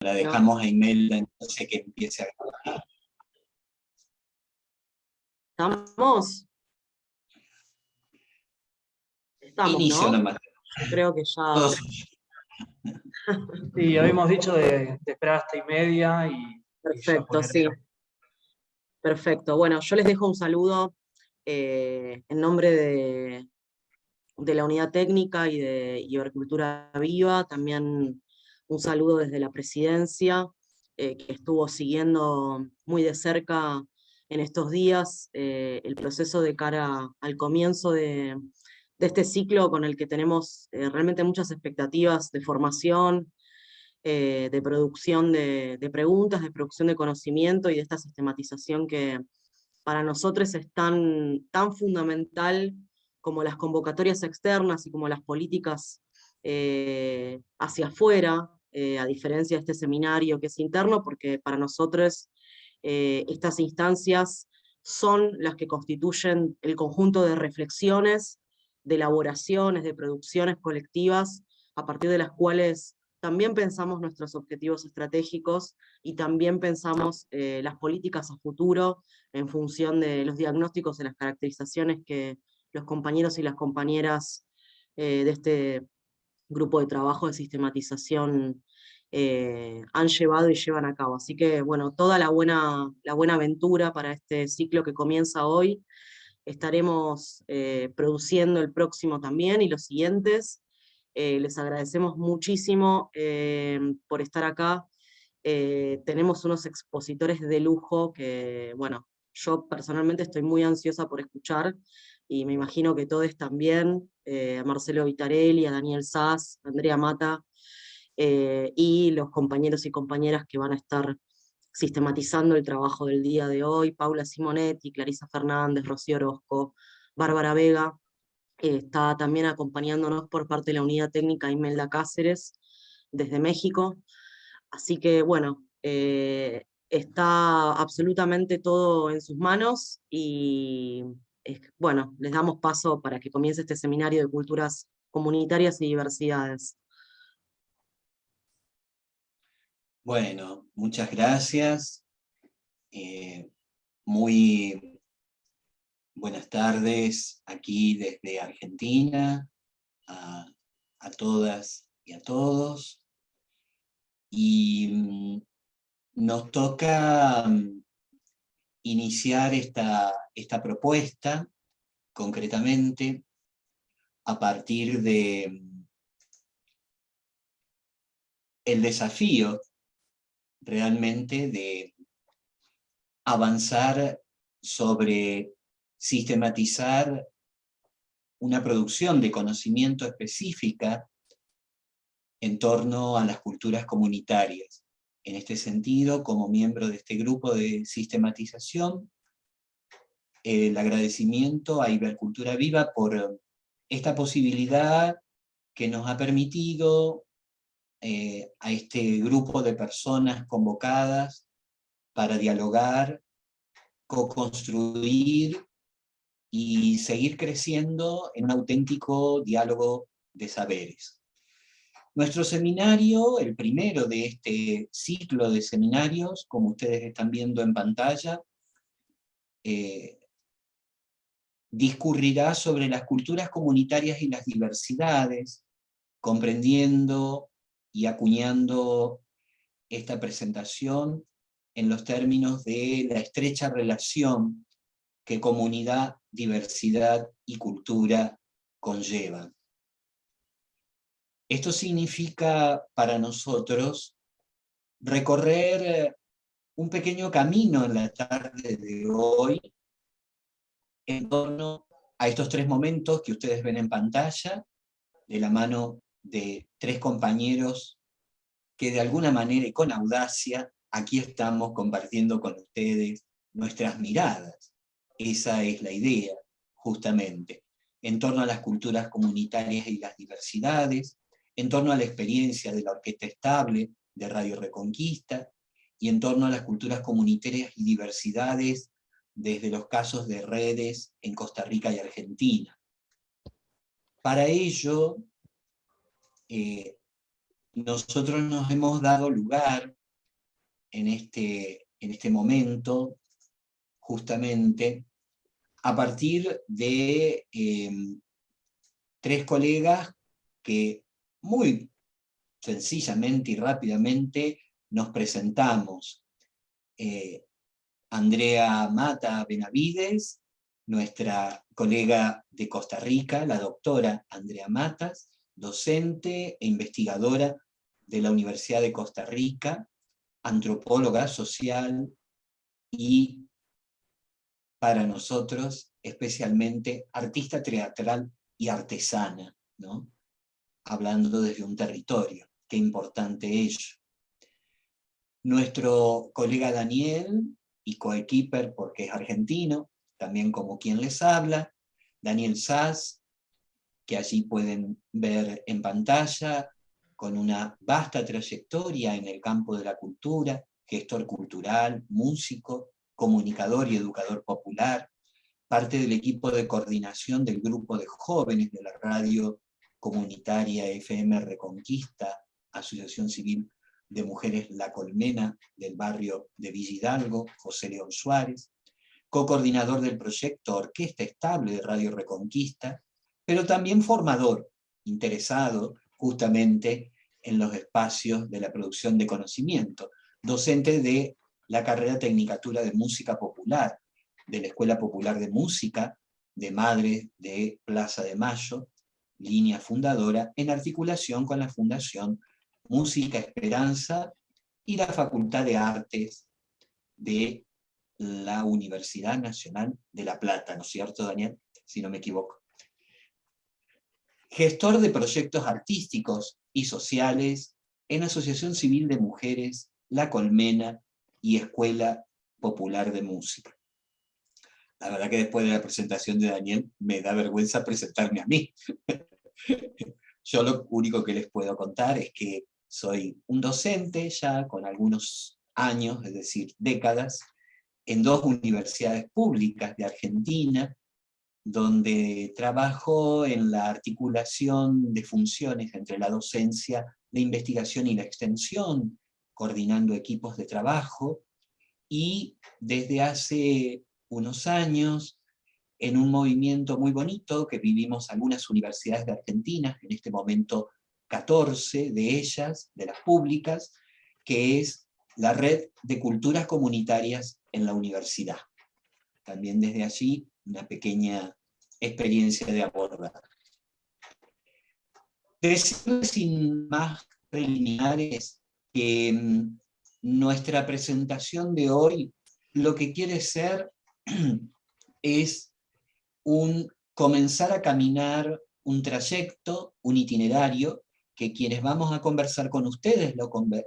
La dejamos a Imelda entonces que empiece a grabar. ¿Estamos? Estamos, Inicio ¿no? nomás. Creo que ya... Todos. Sí, habíamos dicho de esperar hasta 1:30 y ya Perfecto, poner sí. eso. Perfecto. Bueno, yo les dejo un saludo en nombre de la Unidad Técnica y de Agricultura Viva. También un saludo desde la Presidencia, que estuvo siguiendo muy de cerca en estos días el proceso de cara al comienzo de este ciclo con el que tenemos realmente muchas expectativas de formación, de producción de preguntas, de producción de conocimiento y de esta sistematización que para nosotros es tan fundamental como las convocatorias externas y como las políticas hacia afuera, a diferencia de este seminario que es interno, porque para nosotros estas instancias son las que constituyen el conjunto de reflexiones, de elaboraciones, de producciones colectivas, a partir de las cuales también pensamos nuestros objetivos estratégicos y también pensamos las políticas a futuro en función de los diagnósticos y las caracterizaciones que los compañeros y las compañeras de este grupo de trabajo de sistematización han llevado y llevan a cabo. Así que, bueno, toda la buena aventura para este ciclo que comienza hoy. Estaremos produciendo el próximo también y los siguientes. Les agradecemos muchísimo por estar acá. Tenemos unos expositores de lujo que, bueno, yo personalmente estoy muy ansiosa por escuchar y me imagino que todos también, a Marcelo Vitarelli, a Daniel Sass, a Andrea Mata, y los compañeros y compañeras que van a estar sistematizando el trabajo del día de hoy, Paula Simonetti, Clarisa Fernández, Rocío Orozco, Bárbara Vega, está también acompañándonos por parte de la Unidad Técnica Imelda Cáceres, desde México. Así que bueno, está absolutamente todo en sus manos y bueno, les damos paso para que comience este seminario de culturas comunitarias y diversidades. Bueno, muchas gracias. Muy buenas tardes aquí desde Argentina, a todas y a todos. Y nos toca iniciar esta propuesta concretamente a partir de el desafío realmente de avanzar sobre sistematizar una producción de conocimiento específica en torno a las culturas comunitarias. En este sentido, como miembro de este grupo de sistematización, el agradecimiento a Ibercultura Viva por esta posibilidad que nos ha permitido a este grupo de personas convocadas para dialogar, co-construir y seguir creciendo en un auténtico diálogo de saberes. Nuestro seminario, el primero de este ciclo de seminarios, como ustedes están viendo en pantalla, discurrirá sobre las culturas comunitarias y las diversidades, comprendiendo y acuñando esta presentación en los términos de la estrecha relación que comunidad, diversidad y cultura conllevan. Esto significa para nosotros recorrer un pequeño camino en la tarde de hoy en torno a estos tres momentos que ustedes ven en pantalla, de la mano de tres compañeros que de alguna manera y con audacia aquí estamos compartiendo con ustedes nuestras miradas. Esa es la idea, justamente, en torno a las culturas comunitarias y las diversidades, en torno a la experiencia de la Orquesta Estable de Radio Reconquista, y en torno a las culturas comunitarias y diversidades desde los casos de redes en Costa Rica y Argentina. Para ello, nosotros nos hemos dado lugar en este momento, justamente, a partir de 3 colegas que muy sencillamente y rápidamente nos presentamos. Andrea Mata Benavides, nuestra colega de Costa Rica, la doctora Andrea Matas, docente e investigadora de la Universidad de Costa Rica, antropóloga social y, para nosotros, especialmente artista teatral y artesana, ¿no? Hablando desde un territorio. Qué importante ello. Nuestro colega Daniel, y coequiper porque es argentino, también como quien les habla, Daniel Sass, que allí pueden ver en pantalla, con una vasta trayectoria en el campo de la cultura, gestor cultural, músico, comunicador y educador popular, parte del equipo de coordinación del grupo de jóvenes de la radio comunitaria FM Reconquista, Asociación Civil de Mujeres La Colmena del barrio de Villa Hidalgo, José León Suárez, co-coordinador del proyecto Orquesta Estable de Radio Reconquista, pero también formador, interesado justamente en los espacios de la producción de conocimiento, docente de la carrera Tecnicatura de Música Popular, de la Escuela Popular de Música de Madres de Plaza de Mayo, línea fundadora, en articulación con la Fundación Música Esperanza y la Facultad de Artes de la Universidad Nacional de La Plata, ¿no es cierto, Daniel? Si no me equivoco. Gestor de proyectos artísticos y sociales en Asociación Civil de Mujeres La Colmena y Escuela Popular de Música. La verdad que después de la presentación de Daniel me da vergüenza presentarme a mí. Yo lo único que les puedo contar es que soy un docente ya con algunos años, es decir, décadas, en 2 universidades públicas de Argentina, donde trabajo en la articulación de funciones entre la docencia, la investigación y la extensión, coordinando equipos de trabajo, y desde hace unos años, en un movimiento muy bonito que vivimos algunas universidades de Argentina, en este momento 14 de ellas, de las públicas, que es la Red de Culturas Comunitarias en la Universidad. También desde allí una pequeña experiencia de abordar. Decir sin más preliminares que nuestra presentación de hoy lo que quiere ser es comenzar a caminar un trayecto, un itinerario, que quienes vamos a conversar con ustedes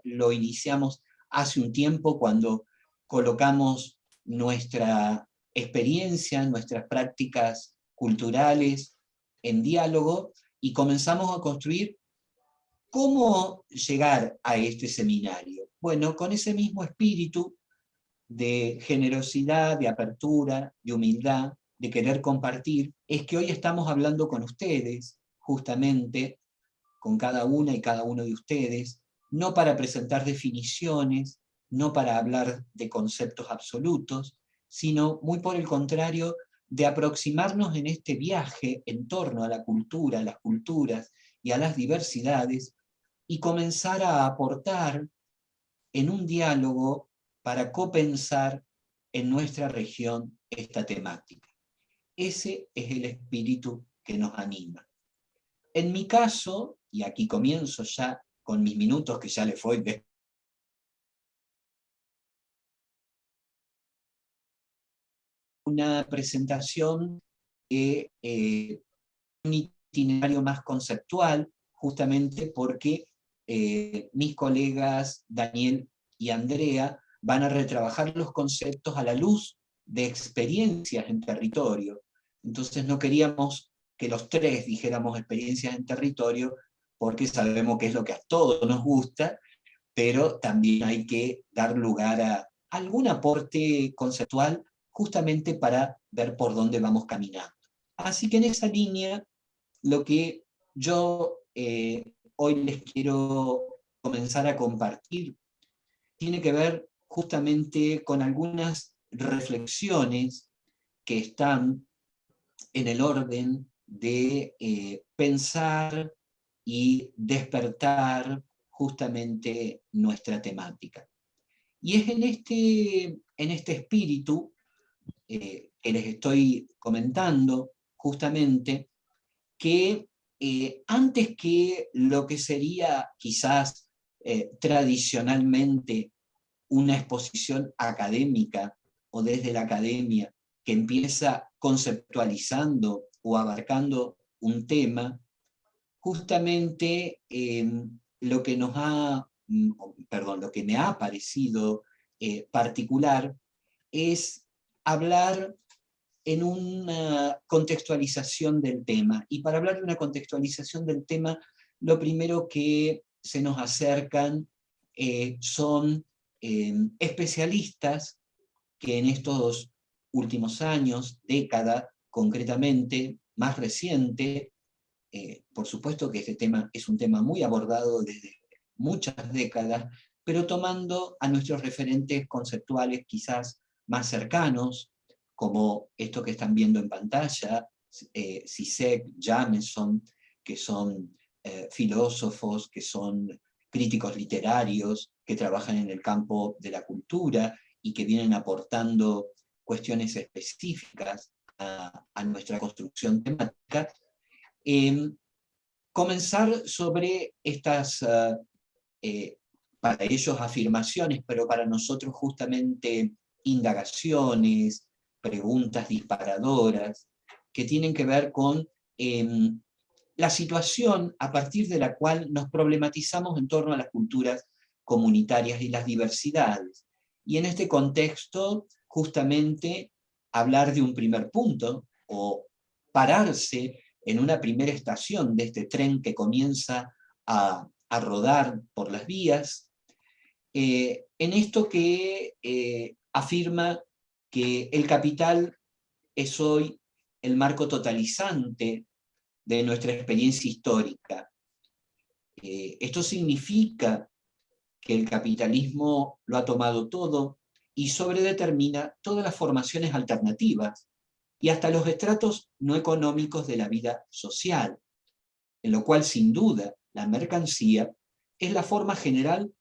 lo iniciamos hace un tiempo cuando colocamos nuestra experiencia, nuestras prácticas culturales en diálogo y comenzamos a construir cómo llegar a este seminario. Bueno, con ese mismo espíritu de generosidad, de apertura, de humildad, de querer compartir, es que hoy estamos hablando con ustedes, justamente, con cada una y cada uno de ustedes, no para presentar definiciones, no para hablar de conceptos absolutos, sino muy por el contrario, de aproximarnos en este viaje en torno a la cultura, a las culturas y a las diversidades, y comenzar a aportar en un diálogo para copensar en nuestra región esta temática. Ese es el espíritu que nos anima. En mi caso, y aquí comienzo ya con mis minutos que ya le fue de una presentación de un itinerario más conceptual, justamente porque mis colegas Daniel y Andrea van a retrabajar los conceptos a la luz de experiencias en territorio. Entonces no queríamos que los 3 dijéramos experiencias en territorio, porque sabemos que es lo que a todos nos gusta, pero también hay que dar lugar a algún aporte conceptual justamente para ver por dónde vamos caminando. Así que en esa línea, lo que yo hoy les quiero comenzar a compartir tiene que ver justamente con algunas reflexiones que están en el orden de pensar y despertar justamente nuestra temática. Y es en este espíritu que les estoy comentando justamente que antes que lo que sería quizás tradicionalmente una exposición académica o desde la academia que empieza conceptualizando o abarcando un tema, justamente lo que lo que me ha parecido particular es hablar en una contextualización del tema. Y para hablar de una contextualización del tema, lo primero que se nos acercan son especialistas que en estos últimos años, década concretamente, más reciente, por supuesto que este tema es un tema muy abordado desde muchas décadas, pero tomando a nuestros referentes conceptuales quizás más cercanos, como esto que están viendo en pantalla, Zizek, Jameson, que son filósofos, que son críticos literarios, que trabajan en el campo de la cultura y que vienen aportando cuestiones específicas a nuestra construcción temática. Comenzar sobre estas, para ellos afirmaciones, pero para nosotros justamente indagaciones, preguntas disparadoras, que tienen que ver con la situación a partir de la cual nos problematizamos en torno a las culturas comunitarias y las diversidades. Y en este contexto, justamente, hablar de un primer punto, o pararse en una primera estación de este tren que comienza a rodar por las vías, en esto que afirma que el capital es hoy el marco totalizante de nuestra experiencia histórica. Esto significa que el capitalismo lo ha tomado todo y sobredetermina todas las formaciones alternativas y hasta los estratos no económicos de la vida social, en lo cual sin duda la mercancía es la forma general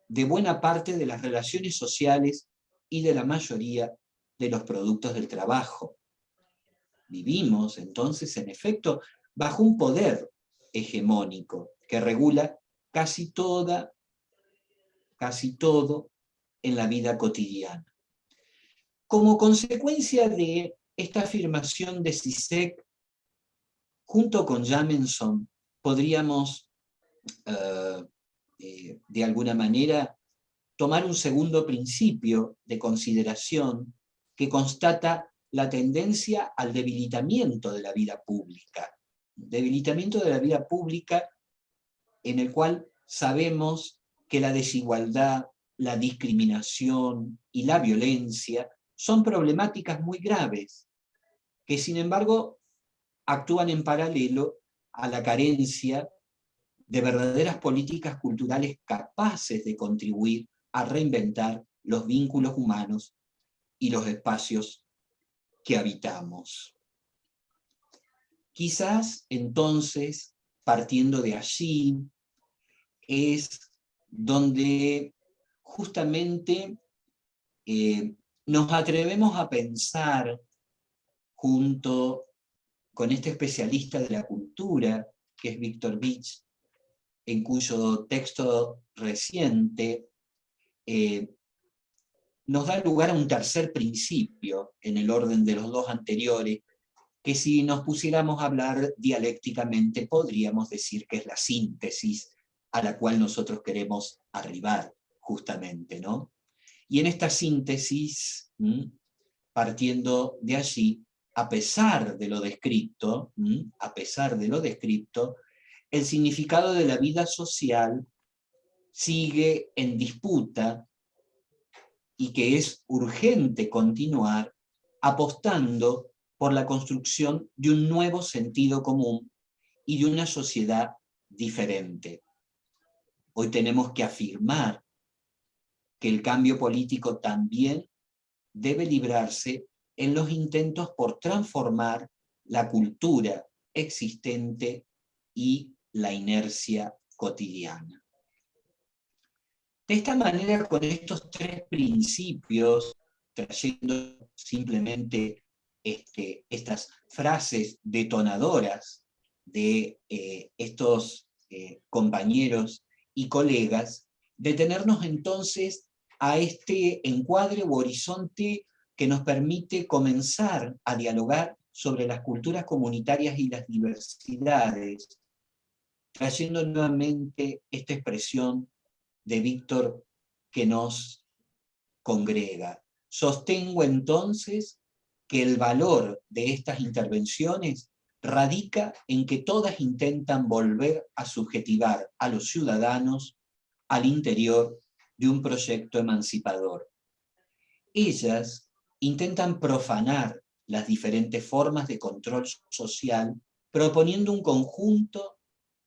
de buena parte de las relaciones sociales y de la mayoría de los productos del trabajo. Vivimos entonces, en efecto, bajo un poder hegemónico que regula casi todo en la vida cotidiana. Como consecuencia de esta afirmación de Zizek, junto con Jameson, podríamos, de alguna manera, tomar un segundo principio de consideración que constata la tendencia al debilitamiento de la vida pública. Debilitamiento de la vida pública en el cual sabemos que la desigualdad, la discriminación y la violencia son problemáticas muy graves, que sin embargo actúan en paralelo a la carencia de verdaderas políticas culturales capaces de contribuir a reinventar los vínculos humanos y los espacios que habitamos. Quizás entonces, partiendo de allí, es donde justamente nos atrevemos a pensar junto con este especialista de la cultura, que es Víctor Vich, en cuyo texto reciente nos da lugar a un tercer principio en el orden de los dos anteriores, que si nos pusiéramos a hablar dialécticamente podríamos decir que es la síntesis a la cual nosotros queremos arribar, justamente, ¿no? Y en esta síntesis, partiendo de allí, a pesar de lo descrito, el significado de la vida social sigue en disputa y que es urgente continuar apostando por la construcción de un nuevo sentido común y de una sociedad diferente. Hoy tenemos que afirmar que el cambio político también debe librarse en los intentos por transformar la cultura existente y la inercia cotidiana. De esta manera, con estos tres principios, trayendo simplemente estas frases detonadoras de estos compañeros y colegas, detenernos entonces a este encuadre u horizonte que nos permite comenzar a dialogar sobre las culturas comunitarias y las diversidades, trayendo nuevamente esta expresión de Víctor que nos congrega. Sostengo entonces que el valor de estas intervenciones radica en que todas intentan volver a subjetivar a los ciudadanos al interior de un proyecto emancipador. Ellas intentan profanar las diferentes formas de control social, proponiendo un conjunto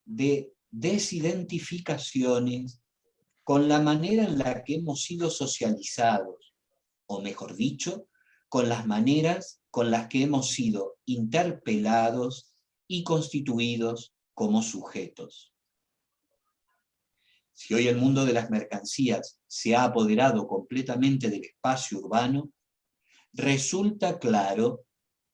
de desidentificaciones con la manera en la que hemos sido socializados, o mejor dicho, con las maneras con las que hemos sido interpelados y constituidos como sujetos. Si hoy el mundo de las mercancías se ha apoderado completamente del espacio urbano, resulta claro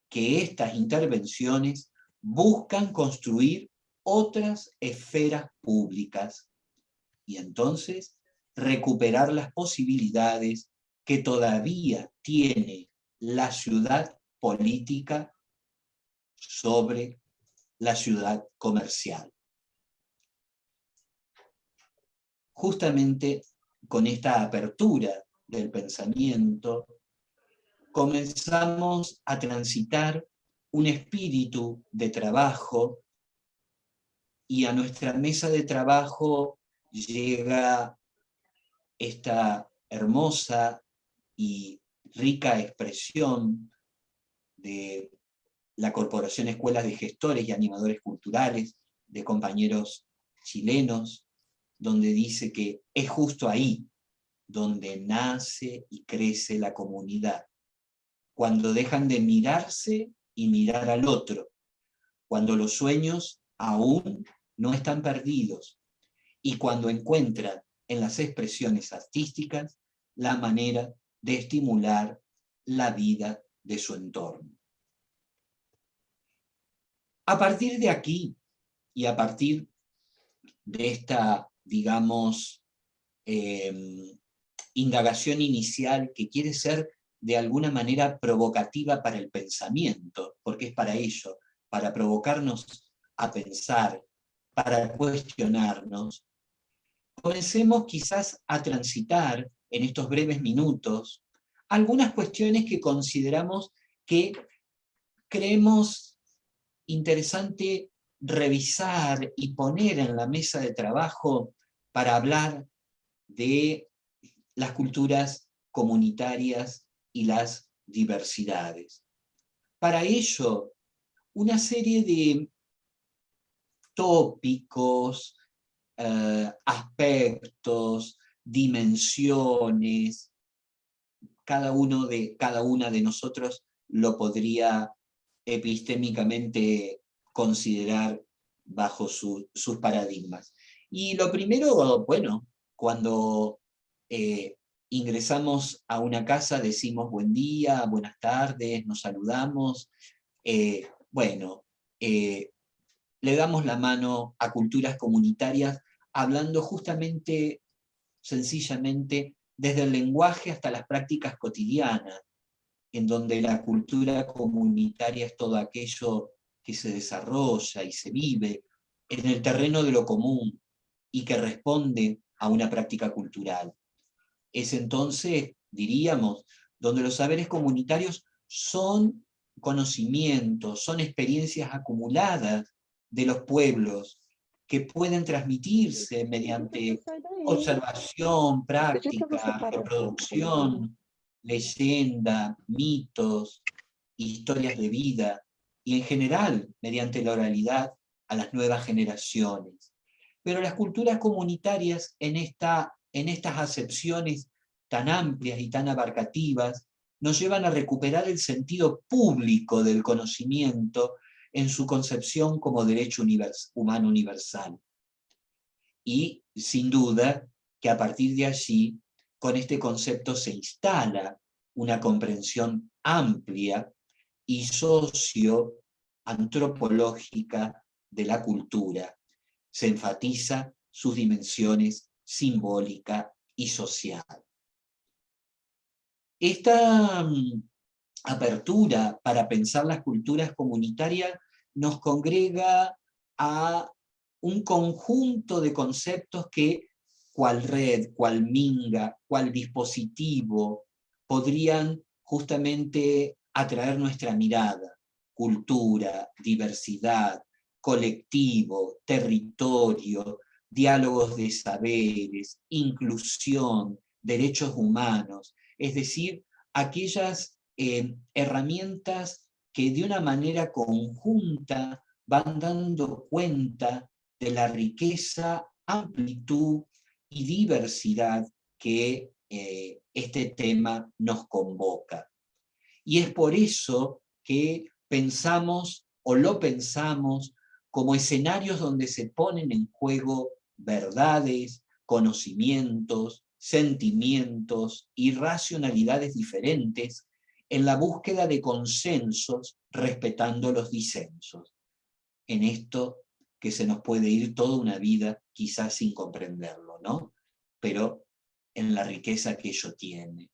que estas intervenciones buscan construir otras esferas públicas y entonces recuperar las posibilidades que todavía tiene la ciudad política sobre la ciudad comercial. Justamente con esta apertura del pensamiento, comenzamos a transitar un espíritu de trabajo y a nuestra mesa de trabajo llega esta hermosa y rica expresión de la Corporación Escuelas de Gestores y Animadores Culturales, de compañeros chilenos, donde dice que es justo ahí donde nace y crece la comunidad, cuando dejan de mirarse y mirar al otro, cuando los sueños aún no están perdidos y cuando encuentran en las expresiones artísticas la manera de estimular la vida de su entorno. A partir de aquí y a partir de esta, digamos, indagación inicial que quiere ser de alguna manera provocativa para el pensamiento, porque es para ello, para provocarnos a pensar, para cuestionarnos, comencemos quizás a transitar en estos breves minutos algunas cuestiones que consideramos que creemos interesante revisar y poner en la mesa de trabajo para hablar de las culturas comunitarias y las diversidades. Para ello, una serie de tópicos, aspectos, dimensiones, cada una de nosotros lo podría epistémicamente considerar bajo sus paradigmas. Y lo primero, bueno, cuando ingresamos a una casa decimos buen día, buenas tardes, nos saludamos, le damos la mano a culturas comunitarias hablando justamente, sencillamente, desde el lenguaje hasta las prácticas cotidianas, en donde la cultura comunitaria es todo aquello que se desarrolla y se vive en el terreno de lo común y que responde a una práctica cultural. Es entonces, diríamos, donde los saberes comunitarios son conocimientos, son experiencias acumuladas de los pueblos que pueden transmitirse mediante observación, práctica, reproducción, leyenda, mitos, historias de vida, y en general mediante la oralidad a las nuevas generaciones. Pero las culturas comunitarias en estas acepciones tan amplias y tan abarcativas nos llevan a recuperar el sentido público del conocimiento en su concepción como derecho humano universal. Y sin duda que a partir de allí, con este concepto se instala una comprensión amplia y socioantropológica de la cultura. Se enfatiza sus dimensiones simbólica y social. Esta apertura para pensar las culturas comunitarias nos congrega a un conjunto de conceptos que, cual red, cual minga, cual dispositivo, podrían justamente atraer nuestra mirada. Cultura, diversidad, colectivo, territorio, diálogos de saberes, inclusión, derechos humanos, es decir, aquellas herramientas que de una manera conjunta van dando cuenta de la riqueza, amplitud y diversidad que este tema nos convoca. Y es por eso que pensamos o lo pensamos como escenarios donde se ponen en juego verdades, conocimientos, sentimientos y racionalidades diferentes en la búsqueda de consensos respetando los disensos. En esto que se nos puede ir toda una vida quizás sin comprenderlo, ¿no? Pero en la riqueza que ello tiene.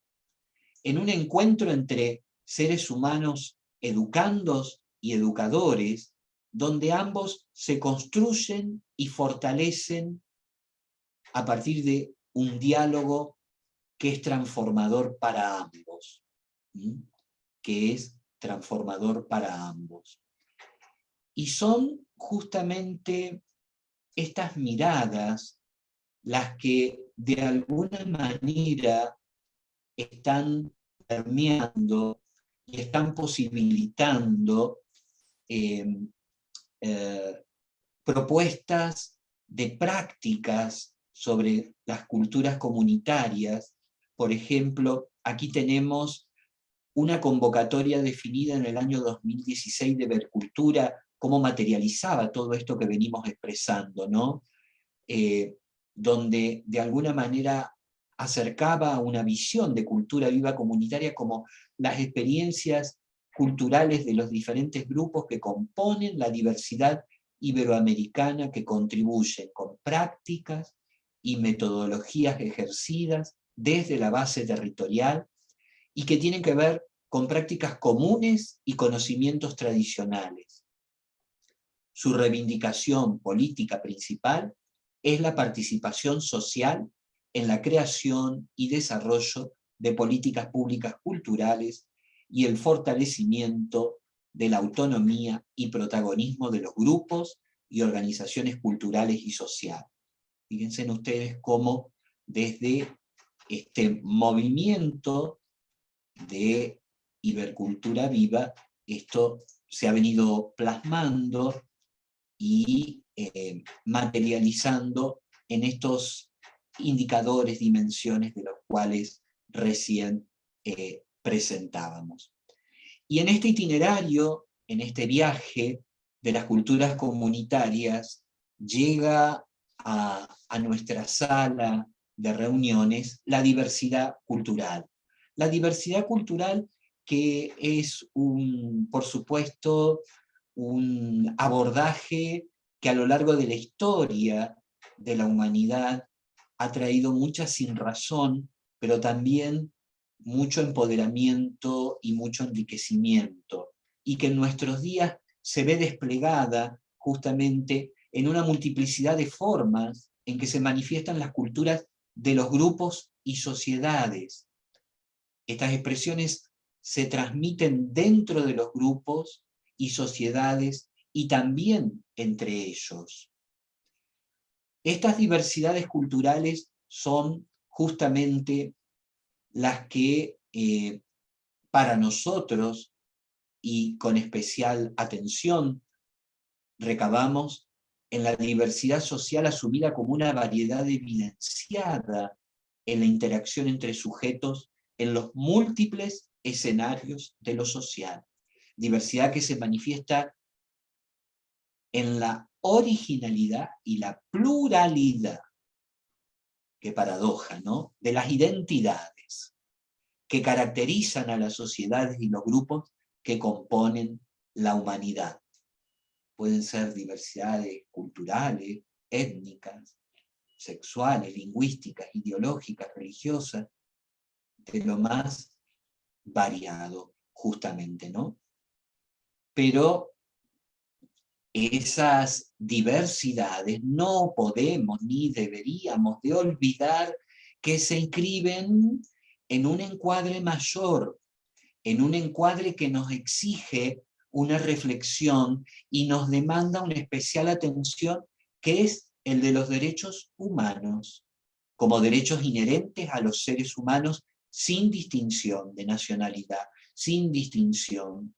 En un encuentro entre seres humanos educandos y educadores, donde ambos se construyen y fortalecen a partir de un diálogo que es transformador para ambos, que es transformador para ambos. Y son justamente estas miradas las que de alguna manera están permeando y están posibilitando propuestas de prácticas sobre las culturas comunitarias. Por ejemplo, aquí tenemos una convocatoria definida en el año 2016 de Vercultura, cómo materializaba todo esto que venimos expresando, ¿no? Donde de alguna manera acercaba una visión de cultura viva comunitaria como las experiencias culturales de los diferentes grupos que componen la diversidad iberoamericana, que contribuyen con prácticas y metodologías ejercidas desde la base territorial y que tienen que ver con prácticas comunes y conocimientos tradicionales. Su reivindicación política principal es la participación social en la creación y desarrollo de políticas públicas culturales y el fortalecimiento de la autonomía y protagonismo de los grupos y organizaciones culturales y sociales. Fíjense ustedes cómo desde este movimiento de Ibercultura Viva esto se ha venido plasmando y materializando en estos indicadores, dimensiones de los cuales recién presentábamos. Y en este itinerario, en este viaje de las culturas comunitarias, llega a nuestra sala de reuniones la diversidad cultural. La diversidad cultural que es, por supuesto, un abordaje que a lo largo de la historia de la humanidad ha traído mucha sinrazón, pero también mucho empoderamiento y mucho enriquecimiento, y que en nuestros días se ve desplegada justamente en una multiplicidad de formas en que se manifiestan las culturas de los grupos y sociedades. Estas expresiones se transmiten dentro de los grupos y sociedades y también entre ellos. Estas diversidades culturales son justamente las que para nosotros, y con especial atención, recabamos en la diversidad social asumida como una variedad evidenciada en la interacción entre sujetos en los múltiples escenarios de lo social. Diversidad que se manifiesta en la originalidad y la pluralidad, qué paradoja, ¿no?, de las identidades que caracterizan a las sociedades y los grupos que componen la humanidad. Pueden ser diversidades culturales, étnicas, sexuales, lingüísticas, ideológicas, religiosas, de lo más variado, justamente, ¿no? Pero esas diversidades no podemos ni deberíamos de olvidar que se inscriben en un encuadre mayor, en un encuadre que nos exige una reflexión y nos demanda una especial atención, que es el de los derechos humanos, como derechos inherentes a los seres humanos, sin distinción de nacionalidad, sin distinción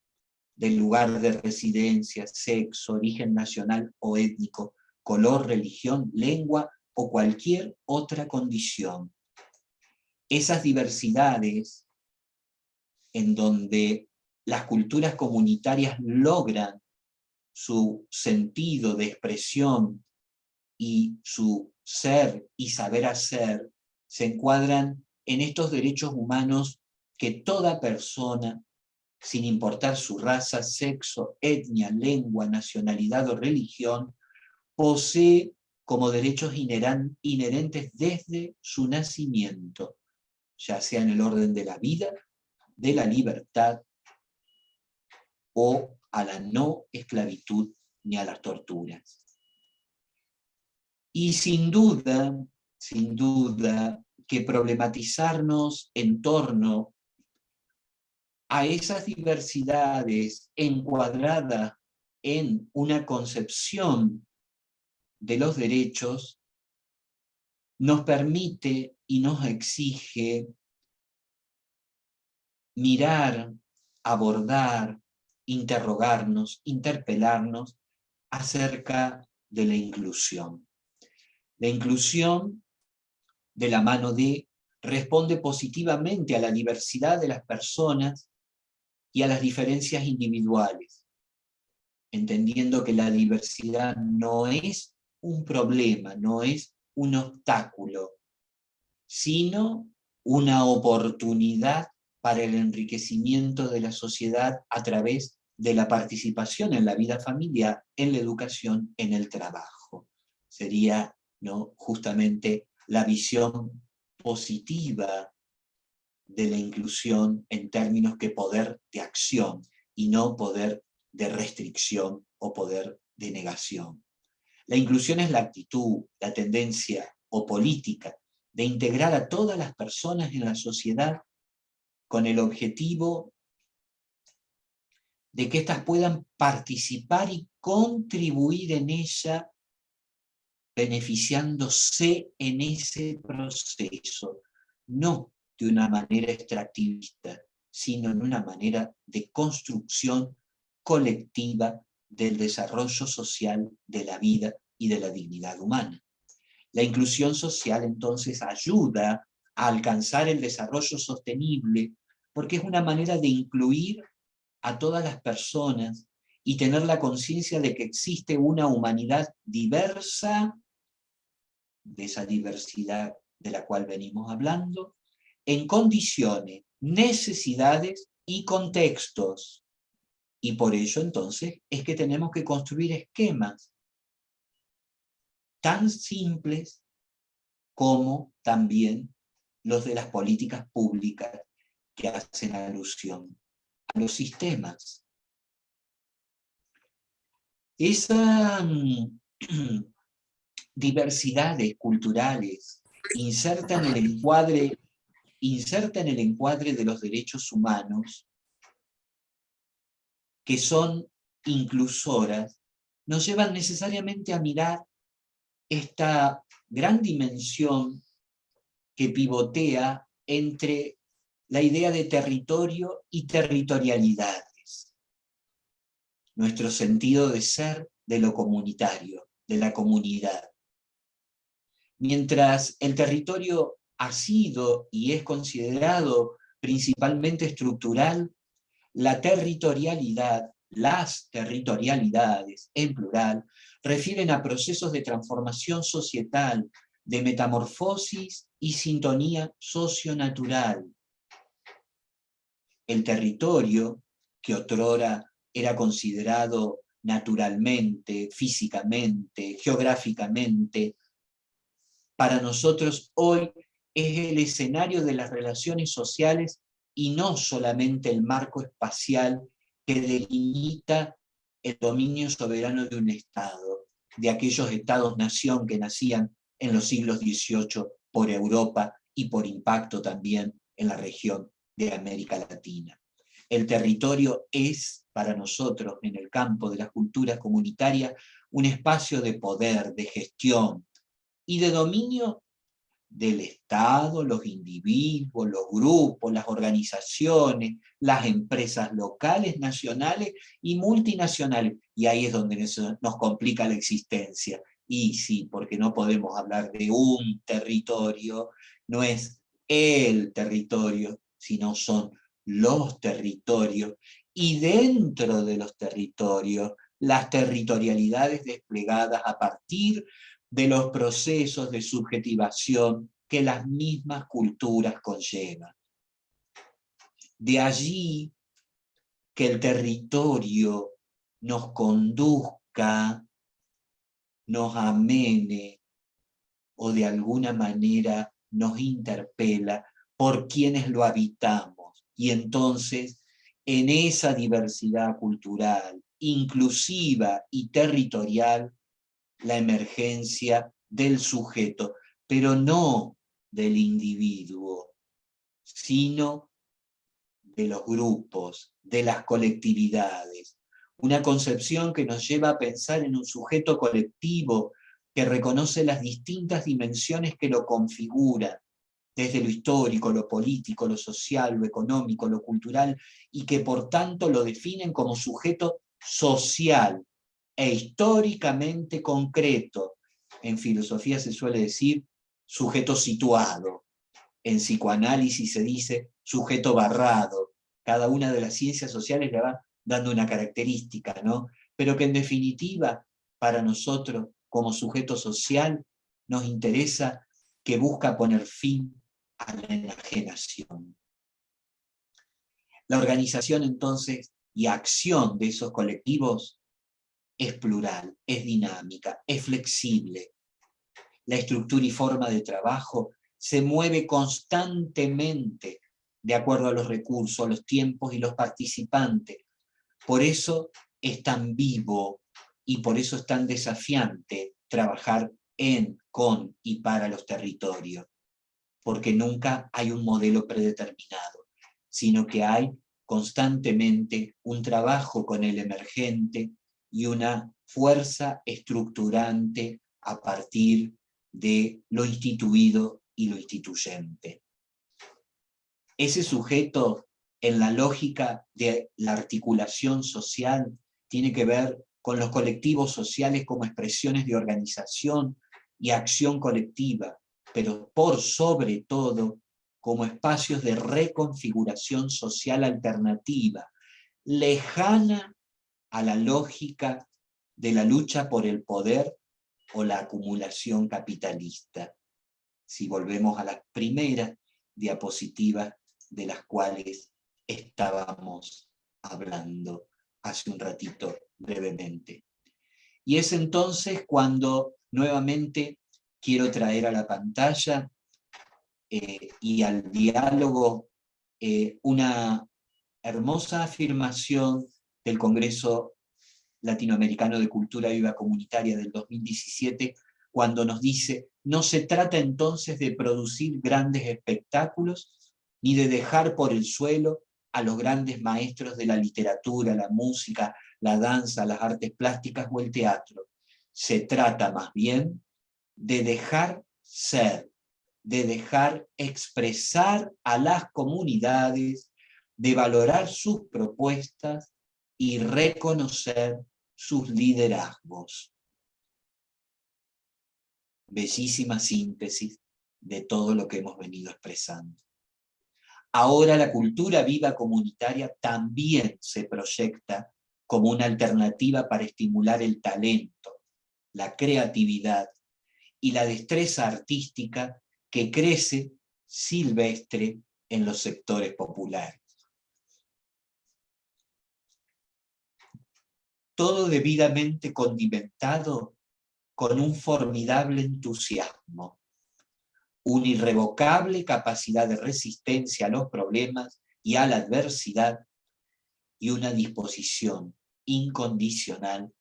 del lugar de residencia, sexo, origen nacional o étnico, color, religión, lengua o cualquier otra condición. Esas diversidades en donde las culturas comunitarias logran su sentido de expresión y su ser y saber hacer, se encuadran en estos derechos humanos que toda persona, sin importar su raza, sexo, etnia, lengua, nacionalidad o religión, posee como derechos inherentes desde su nacimiento, ya sea en el orden de la vida, de la libertad o a la no esclavitud ni a las torturas. Y sin duda que problematizarnos en torno a esas diversidades encuadradas en una concepción de los derechos nos permite y nos exige mirar, abordar, interrogarnos, interpelarnos acerca de la inclusión. La inclusión, de la mano de, responde positivamente a la diversidad de las personas y a las diferencias individuales, entendiendo que la diversidad no es un problema, no es un obstáculo, sino una oportunidad para el enriquecimiento de la sociedad a través de la participación en la vida familiar, en la educación, en el trabajo. Sería, ¿no?, justamente la visión positiva de la inclusión en términos que poder de acción y no poder de restricción o poder de negación. La inclusión es la actitud, la tendencia o política de integrar a todas las personas en la sociedad con el objetivo de que éstas puedan participar y contribuir en ella, beneficiándose en ese proceso, no de una manera extractivista, sino en una manera de construcción colectiva del desarrollo social de la vida y de la dignidad humana. La inclusión social entonces ayuda a alcanzar el desarrollo sostenible, porque es una manera de incluir a todas las personas y tener la conciencia de que existe una humanidad diversa, de esa diversidad de la cual venimos hablando, en condiciones, necesidades y contextos. Y por ello entonces es que tenemos que construir esquemas tan simples como también los de las políticas públicas que hacen alusión a los sistemas. Esas diversidades culturales inserta en el encuadre de los derechos humanos, que son inclusoras, nos llevan necesariamente a mirar esta gran dimensión que pivotea entre la idea de territorio y territorialidades. Nuestro sentido de ser de lo comunitario, de la comunidad. Mientras el territorio ha sido y es considerado principalmente estructural, la territorialidad, las territorialidades en plural, refieren a procesos de transformación societal, de metamorfosis y sintonía socionatural. El territorio, que otrora era considerado naturalmente, físicamente, geográficamente, para nosotros hoy es el escenario de las relaciones sociales y no solamente el marco espacial que delimita el dominio soberano de un Estado, de aquellos Estados-nación que nacían en los siglos XVIII por Europa y por impacto también en la región de América Latina. El territorio es, para nosotros, en el campo de las culturas comunitarias, un espacio de poder, de gestión y de dominio del Estado, los individuos, los grupos, las organizaciones, las empresas locales, nacionales y multinacionales. Y ahí es donde nos complica la existencia. Y sí, porque no podemos hablar de un territorio, no es el territorio, sino son los territorios. Y dentro de los territorios, las territorialidades desplegadas a partir de los procesos de subjetivación que las mismas culturas conllevan. De allí que el territorio nos conduzca, nos amene o de alguna manera nos interpela por quienes lo habitamos. Y entonces, en esa diversidad cultural, inclusiva y territorial, la emergencia del sujeto, pero no del individuo, sino de los grupos, de las colectividades. Una concepción que nos lleva a pensar en un sujeto colectivo que reconoce las distintas dimensiones que lo configuran, desde lo histórico, lo político, lo social, lo económico, lo cultural, y que por tanto lo definen como sujeto social e históricamente concreto. En filosofía se suele decir sujeto situado, en psicoanálisis se dice sujeto barrado. Cada una de las ciencias sociales le va dando una característica, ¿no? Pero que en definitiva, para nosotros como sujeto social, nos interesa que busca poner fin a la enajenación. La organización entonces y acción de esos colectivos es plural, es dinámica, es flexible. La estructura y forma de trabajo se mueve constantemente de acuerdo a los recursos, los tiempos y los participantes. Por eso es tan vivo y por eso es tan desafiante trabajar en, con y para los territorios. Porque nunca hay un modelo predeterminado, sino que hay constantemente un trabajo con el emergente y una fuerza estructurante a partir de lo instituido y lo instituyente. Ese sujeto, en la lógica de la articulación social, tiene que ver con los colectivos sociales como expresiones de organización y acción colectiva, pero por sobre todo como espacios de reconfiguración social alternativa, lejana a la lógica de la lucha por el poder o la acumulación capitalista. Si volvemos a las primeras diapositivas de las cuales estábamos hablando hace un ratito brevemente. Y es entonces cuando nuevamente quiero traer a la pantalla y al diálogo una hermosa afirmación del Congreso Latinoamericano de Cultura Viva Comunitaria del 2017, cuando nos dice: no se trata entonces de producir grandes espectáculos, ni de dejar por el suelo a los grandes maestros de la literatura, la música, la danza, las artes plásticas o el teatro. Se trata más bien de dejar ser, de dejar expresar a las comunidades, de valorar sus propuestas y reconocer sus liderazgos. bellísima síntesis de todo lo que hemos venido expresando. Ahora la cultura viva comunitaria también se proyecta como una alternativa para estimular el talento, la creatividad y la destreza artística que crece silvestre en los sectores populares. Todo debidamente condimentado con un formidable entusiasmo, una irrevocable capacidad de resistencia a los problemas y a la adversidad, y una disposición incondicional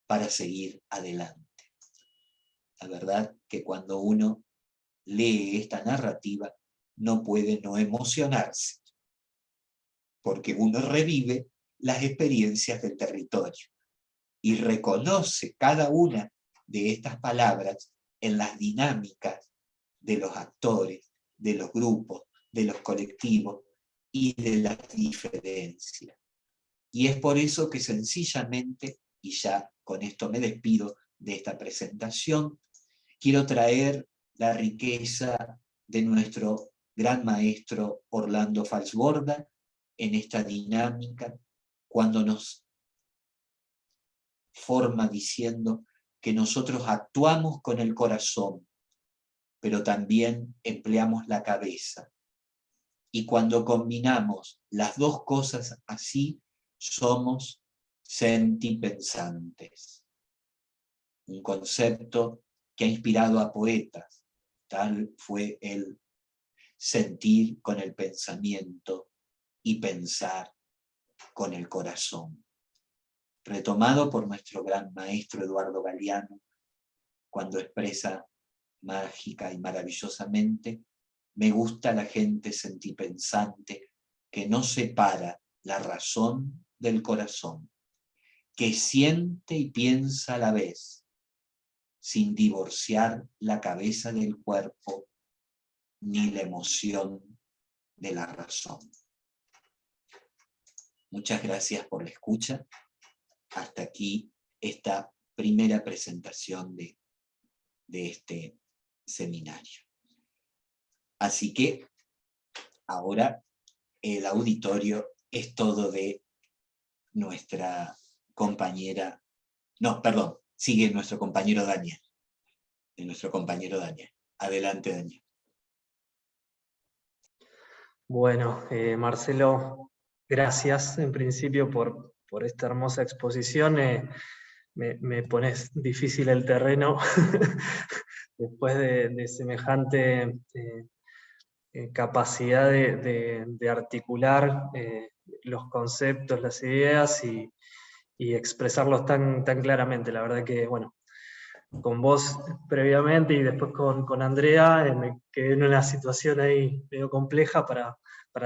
para seguir adelante. La verdad que cuando uno lee esta narrativa no puede no emocionarse, porque uno revive las experiencias del territorio y reconoce cada una de estas palabras en las dinámicas de los actores, de los grupos, de los colectivos y de las diferencias. Y es por eso que sencillamente, y ya con esto me despido de esta presentación, quiero traer la riqueza de nuestro gran maestro Orlando Falsborda en esta dinámica, cuando nos forma diciendo que nosotros actuamos con el corazón, pero también empleamos la cabeza. Y cuando combinamos las dos cosas así, somos sentipensantes. Un concepto que ha inspirado a poetas. Tal fue el sentir con el pensamiento y pensar con el corazón. Retomado por nuestro gran maestro Eduardo Galeano, cuando expresa mágica y maravillosamente: me gusta la gente sentipensante que no separa la razón del corazón, que siente y piensa a la vez, sin divorciar la cabeza del cuerpo ni la emoción de la razón. Muchas gracias por la escucha. Hasta aquí esta primera presentación de este seminario. Así que ahora el auditorio es todo de nuestra compañera, no, perdón, sigue nuestro compañero Daniel. De nuestro compañero Daniel. Adelante, Daniel. Bueno, Marcelo, gracias en principio por esta hermosa exposición. Me pones difícil el terreno después de semejante capacidad de articular los conceptos, las ideas y expresarlos tan claramente. La verdad que, bueno, con vos previamente y después con Andrea, me quedé en una situación ahí medio compleja para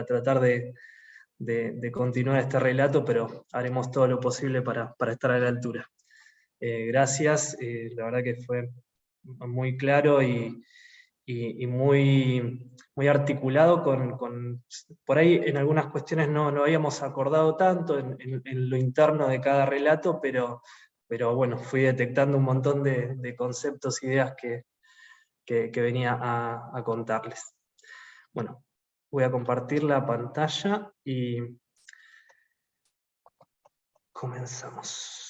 tratar de continuar este relato, pero haremos todo lo posible para estar a la altura. Gracias, la verdad que fue muy claro y muy articulado por ahí en algunas cuestiones no habíamos acordado tanto en lo interno de cada relato, pero bueno, fui detectando un montón de conceptos, ideas que venía a contarles. Bueno, voy a compartir la pantalla y comenzamos.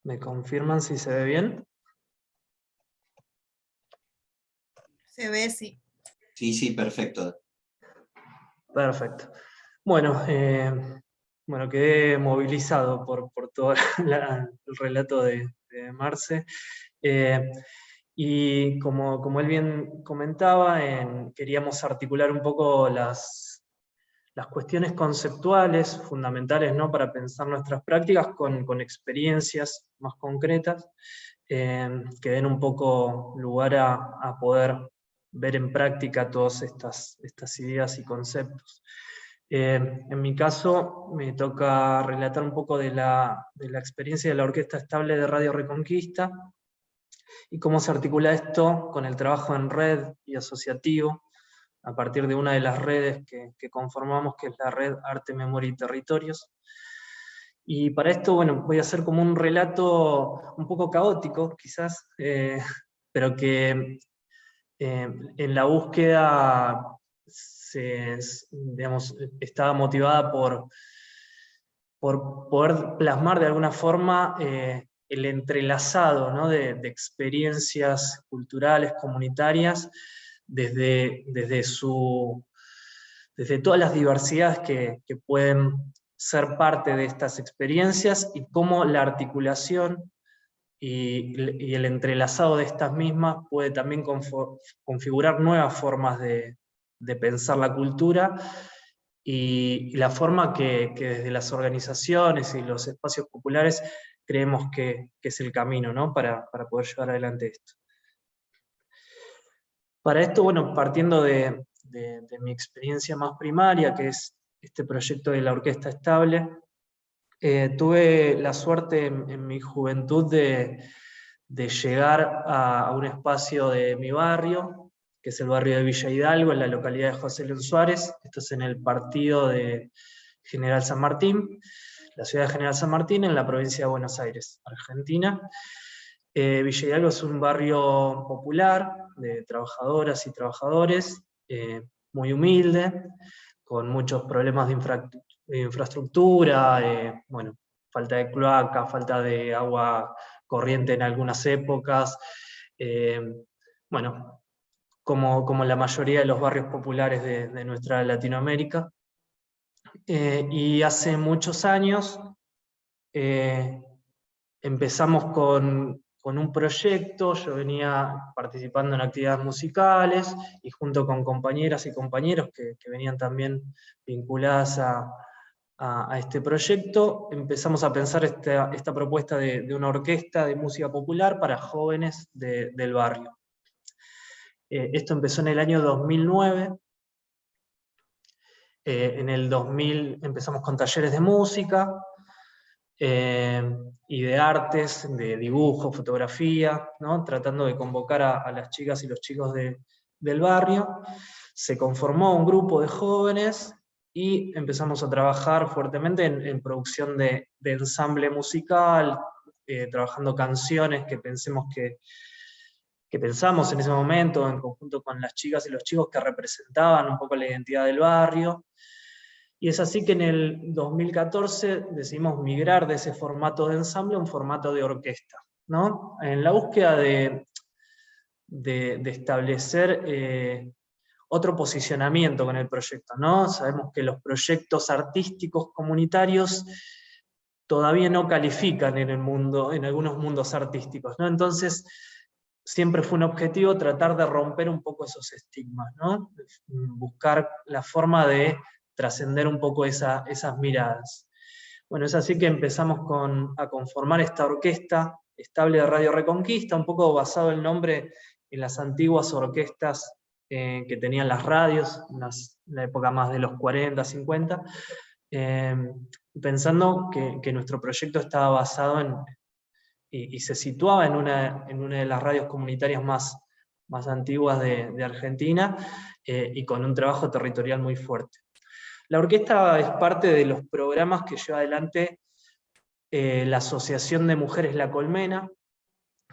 ¿Me confirman si se ve bien? Se ve, sí. Sí, perfecto. Perfecto. Bueno, quedé movilizado por todo el relato de Marce. Y como él bien comentaba, queríamos articular un poco las cuestiones conceptuales fundamentales, ¿no?, para pensar nuestras prácticas con experiencias más concretas, que den un poco lugar a poder ver en práctica todas estas ideas y conceptos. En mi caso me toca relatar un poco de la experiencia de la Orquesta Estable de Radio Reconquista, ¿Y cómo se articula esto con el trabajo en red y asociativo, a partir de una de las redes que conformamos, que es la red Arte, Memoria y Territorios? Y para esto, bueno, voy a hacer como un relato un poco caótico, quizás, pero que en la búsqueda digamos, estaba motivada por poder plasmar de alguna forma el entrelazado, ¿no?, de experiencias culturales, comunitarias, desde todas las diversidades que pueden ser parte de estas experiencias, y cómo la articulación y el entrelazado de estas mismas puede también configurar nuevas formas de pensar la cultura, y la forma que desde las organizaciones y los espacios populares creemos que es el camino, ¿no?, para poder llevar adelante esto. Para esto, bueno, partiendo de mi experiencia más primaria, que es este proyecto de la Orquesta Estable, tuve la suerte en mi juventud de llegar a un espacio de mi barrio, que es el barrio de Villa Hidalgo, en la localidad de José León Suárez. Esto es en el partido de General San Martín, la ciudad de General San Martín, en la provincia de Buenos Aires, Argentina. Villa Hidalgo es un barrio popular, de trabajadoras y trabajadores, muy humilde, con muchos problemas de infraestructura, bueno, falta de cloaca, falta de agua corriente en algunas épocas, bueno, como la mayoría de los barrios populares de nuestra Latinoamérica. Y hace muchos años empezamos con un proyecto. Yo venía participando en actividades musicales, y junto con compañeras y compañeros que venían también vinculadas a este proyecto, empezamos a pensar esta propuesta de una orquesta de música popular para jóvenes del barrio. Esto empezó en el año 2009. En el 2000 empezamos con talleres de música y de artes, de dibujo, fotografía, ¿no?, tratando de convocar a las chicas y los chicos del barrio. Se conformó un grupo de jóvenes y empezamos a trabajar fuertemente en producción de ensamble musical, trabajando canciones que pensamos en ese momento, en conjunto con las chicas y los chicos que representaban un poco la identidad del barrio. Y es así que en el 2014 decidimos migrar de ese formato de ensamble a un formato de orquesta, ¿no?, en la búsqueda de establecer otro posicionamiento con el proyecto, ¿no? Sabemos que los proyectos artísticos comunitarios todavía no califican en algunos mundos artísticos, ¿no? Entonces, siempre fue un objetivo tratar de romper un poco esos estigmas, ¿no?, buscar la forma de trascender un poco esas miradas. Bueno, es así que empezamos a conformar esta Orquesta Estable de Radio Reconquista, un poco basado el nombre en las antiguas orquestas que tenían las radios, en la época más de los 40, 50, pensando que nuestro proyecto estaba basado y se situaba en una de las radios comunitarias más antiguas de Argentina, y con un trabajo territorial muy fuerte. La orquesta es parte de los programas que lleva adelante la Asociación de Mujeres La Colmena,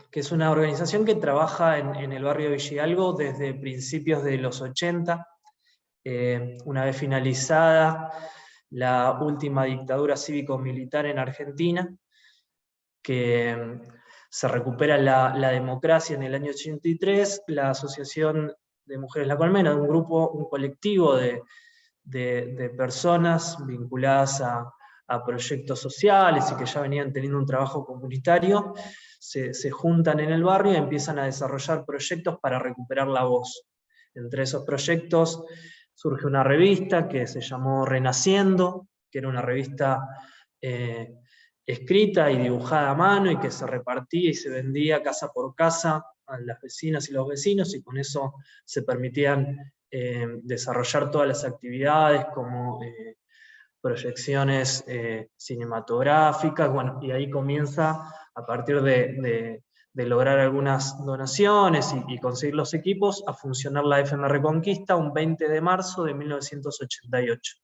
que es una organización que trabaja en el barrio de Villa Hidalgo desde principios de los 80, una vez finalizada la última dictadura cívico-militar en Argentina, que se recupera la democracia en el año 83, la Asociación de Mujeres La Colmena, un colectivo de personas vinculadas a proyectos sociales y que ya venían teniendo un trabajo comunitario, se juntan en el barrio y empiezan a desarrollar proyectos para recuperar la voz. Entre esos proyectos surge una revista que se llamó Renaciendo, que era una revista escrita y dibujada a mano, y que se repartía y se vendía casa por casa a las vecinas y los vecinos, y con eso se permitían desarrollar todas las actividades como proyecciones cinematográficas. Bueno, y ahí comienza, a partir de de lograr algunas donaciones y conseguir los equipos, a funcionar la FM Reconquista un 20 de marzo de 1988.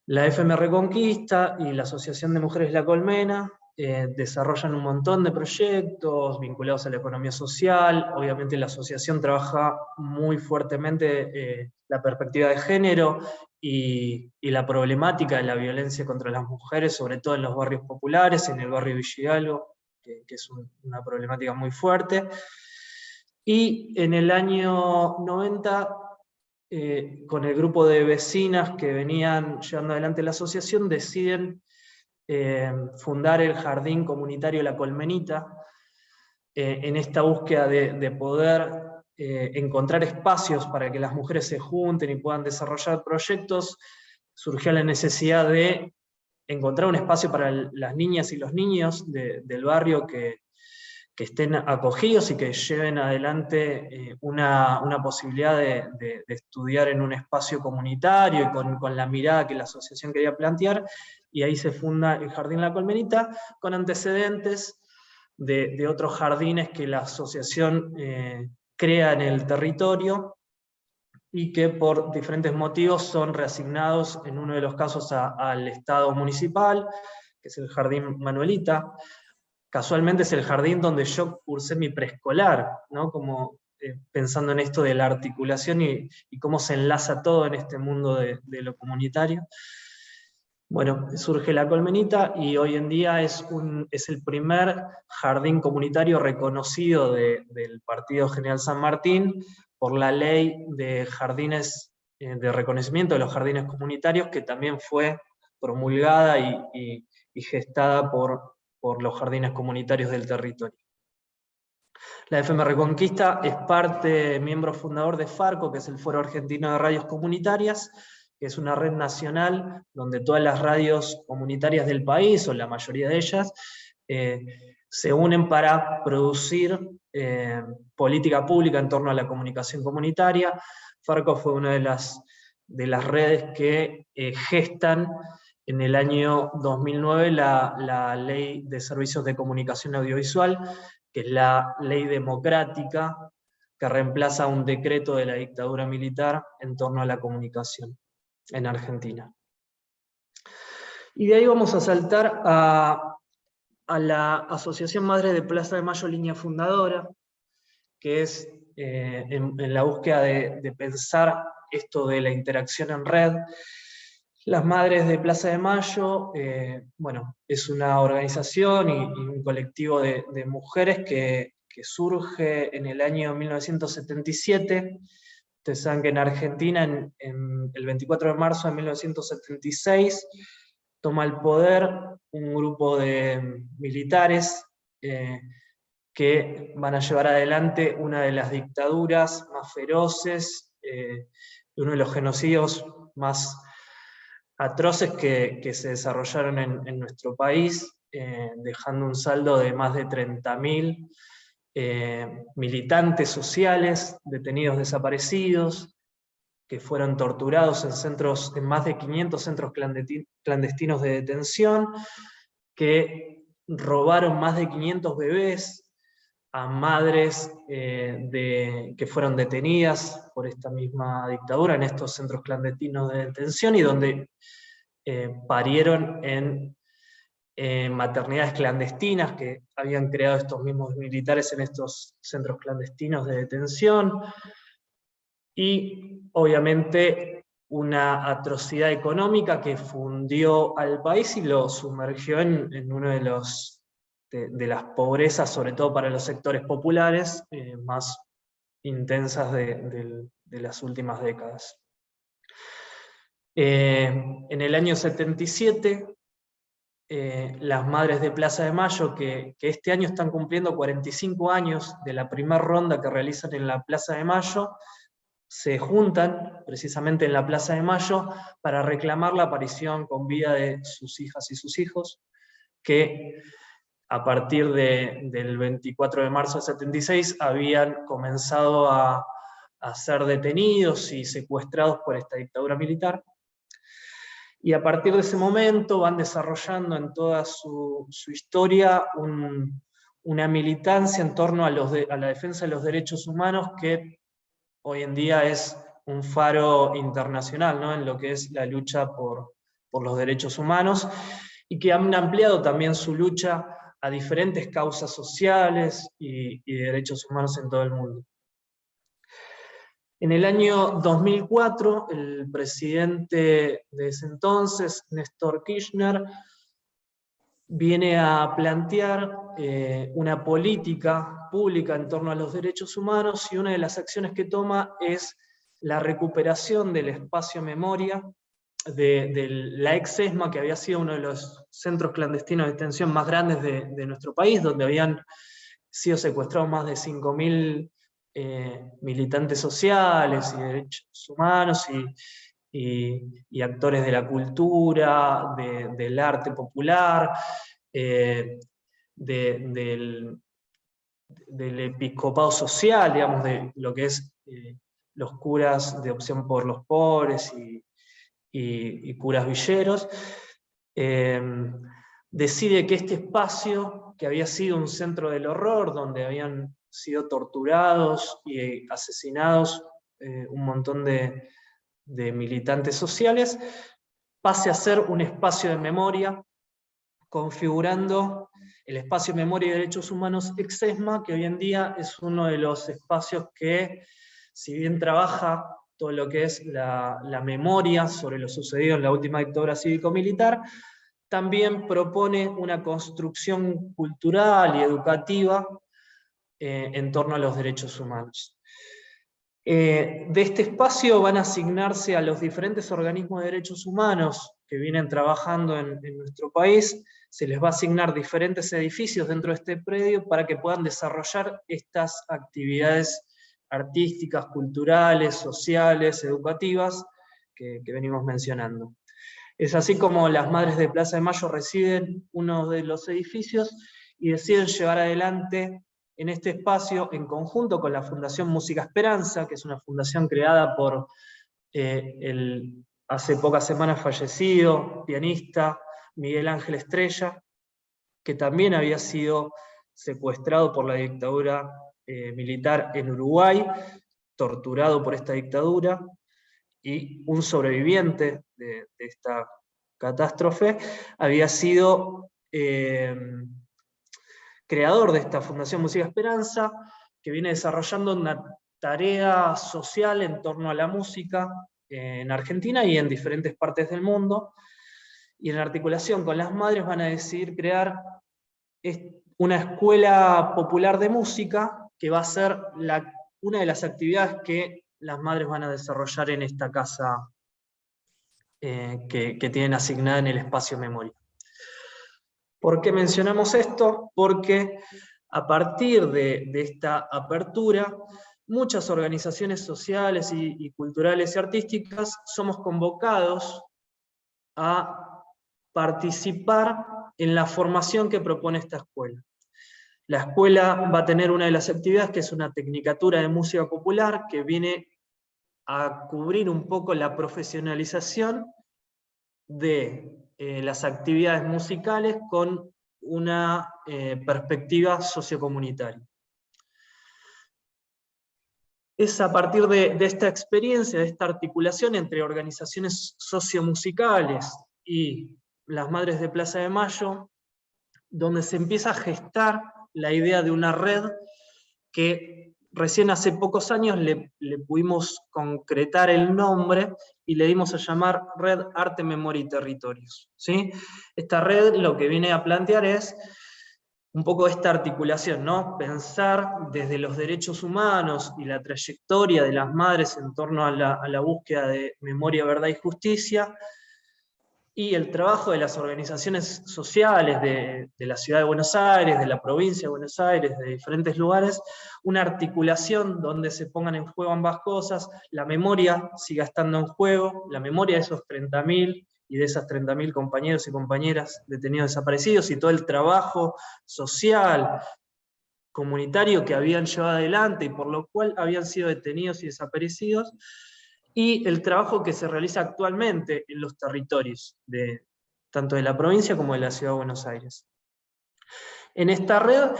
La FM Reconquista y la Asociación de Mujeres La Colmena desarrollan un montón de proyectos vinculados a la economía social. Obviamente la asociación trabaja muy fuertemente la perspectiva de género y la problemática de la violencia contra las mujeres, sobre todo en los barrios populares, en el barrio Villa Hidalgo, que es una problemática muy fuerte. Y en el año 90, con el grupo de vecinas que venían llevando adelante la asociación, deciden fundar el Jardín Comunitario La Colmenita, en esta búsqueda de poder encontrar espacios para que las mujeres se junten y puedan desarrollar proyectos. Surgió la necesidad de encontrar un espacio para las niñas y los niños del barrio que estén acogidos y que lleven adelante una posibilidad de estudiar en un espacio comunitario y con la mirada que la asociación quería plantear, y ahí se funda el Jardín La Colmenita, con antecedentes de otros jardines que la asociación crea en el territorio, y que por diferentes motivos son reasignados, en uno de los casos al Estado municipal, que es el Jardín Manuelita. Casualmente es el jardín donde yo cursé mi preescolar, ¿no? Como pensando en esto de la articulación y cómo se enlaza todo en este mundo de lo comunitario. Bueno, surge La Colmenita y hoy en día es el primer jardín comunitario reconocido del Partido General San Martín por la ley de jardines, de reconocimiento de los jardines comunitarios, que también fue promulgada y gestada por los jardines comunitarios del territorio. La FM Reconquista es miembro fundador de FARCO, que es el Foro Argentino de Radios Comunitarias, que es una red nacional donde todas las radios comunitarias del país, o la mayoría de ellas, se unen para producir política pública en torno a la comunicación comunitaria. FARCO fue una de las redes que gestan en el año 2009 la Ley de Servicios de Comunicación Audiovisual, que es la ley democrática que reemplaza un decreto de la dictadura militar en torno a la comunicación en Argentina. Y de ahí vamos a saltar a la Asociación Madres de Plaza de Mayo, línea fundadora, que es en la búsqueda de pensar esto de la interacción en red. Las Madres de Plaza de Mayo, bueno, es una organización y un colectivo de mujeres que surge en el año 1977. Ustedes saben que en Argentina, en el 24 de marzo de 1976, toma el poder un grupo de militares que van a llevar adelante una de las dictaduras más feroces, uno de los genocidios más atroces que se desarrollaron en nuestro país, dejando un saldo de más de 30.000 militantes sociales, detenidos desaparecidos, que fueron torturados en más de 500 centros clandestinos de detención, que robaron más de 500 bebés a madres que fueron detenidas por esta misma dictadura en estos centros clandestinos de detención, y donde parieron en maternidades clandestinas que habían creado estos mismos militares en estos centros clandestinos de detención, y obviamente una atrocidad económica que fundió al país y lo sumergió en uno de las pobrezas, sobre todo para los sectores populares, más intensas de las últimas décadas. En el año 77, las Madres de Plaza de Mayo, que este año están cumpliendo 45 años de la primera ronda que realizan en la Plaza de Mayo, se juntan precisamente en la Plaza de Mayo para reclamar la aparición con vida de sus hijas y sus hijos, que a partir del 24 de marzo de 76 habían comenzado a ser detenidos y secuestrados por esta dictadura militar. Y a partir de ese momento van desarrollando en toda su historia una militancia en torno a la defensa de los derechos humanos que hoy en día es un faro internacional, ¿no?, en lo que es la lucha por los derechos humanos, y que han ampliado también su lucha a diferentes causas sociales y derechos humanos en todo el mundo. En el año 2004, el presidente de ese entonces, Néstor Kirchner, viene a plantear una política pública en torno a los derechos humanos, y una de las acciones que toma es la recuperación del espacio memoria de la ex ESMA, que había sido uno de los centros clandestinos de detención más grandes de nuestro país, donde habían sido secuestrados más de 5.000 militantes sociales y derechos humanos y actores de la cultura, del arte popular, del episcopado social, digamos, de lo que es los curas de Opción por los Pobres y curas villeros. Decide que este espacio, que había sido un centro del horror, donde habían sido torturados y asesinados un montón de militantes sociales, pase a ser un espacio de memoria, configurando el espacio de memoria y derechos humanos ex ESMA, que hoy en día es uno de los espacios que, si bien trabaja todo lo que es la memoria sobre lo sucedido en la última dictadura cívico-militar, también propone una construcción cultural y educativa en torno a los derechos humanos. De este espacio van a asignarse a los diferentes organismos de derechos humanos que vienen trabajando en nuestro país, se les va a asignar diferentes edificios dentro de este predio para que puedan desarrollar estas actividades artísticas, culturales, sociales, educativas que venimos mencionando. Es así como las Madres de Plaza de Mayo reciben uno de los edificios y deciden llevar adelante en este espacio, en conjunto con la Fundación Música Esperanza, que es una fundación creada por el hace pocas semanas fallecido pianista Miguel Ángel Estrella, que también había sido secuestrado por la dictadura militar en Uruguay, torturado por esta dictadura, y un sobreviviente de esta catástrofe había sido creador de esta Fundación Música Esperanza, que viene desarrollando una tarea social en torno a la música en Argentina y en diferentes partes del mundo, y en articulación con las madres van a decidir crear una escuela popular de música, que va a ser una de las actividades que las madres van a desarrollar en esta casa que tienen asignada en el espacio memoria. ¿Por qué mencionamos esto? Porque a partir de esta apertura, muchas organizaciones sociales y culturales y artísticas somos convocados a participar en la formación que propone esta escuela. La escuela va a tener una de las actividades que es una tecnicatura de música popular, que viene a cubrir un poco la profesionalización de las actividades musicales con una perspectiva sociocomunitaria. Es a partir de esta experiencia, de esta articulación entre organizaciones sociomusicales y las Madres de Plaza de Mayo, donde se empieza a gestar la idea de una red que recién hace pocos años le pudimos concretar el nombre y le dimos a llamar Red Arte, Memoria y Territorios, ¿sí? Esta red lo que viene a plantear es un poco esta articulación, ¿no? Pensar desde los derechos humanos y la trayectoria de las madres en torno a la búsqueda de memoria, verdad y justicia, y el trabajo de las organizaciones sociales de la Ciudad de Buenos Aires, de la provincia de Buenos Aires, de diferentes lugares, una articulación donde se pongan en juego ambas cosas, la memoria siga estando en juego, la memoria de esos 30.000 y de esas 30.000 compañeros y compañeras detenidos desaparecidos, y todo el trabajo social, comunitario que habían llevado adelante y por lo cual habían sido detenidos y desaparecidos, y el trabajo que se realiza actualmente en los territorios, tanto de la provincia como de la Ciudad de Buenos Aires. En esta red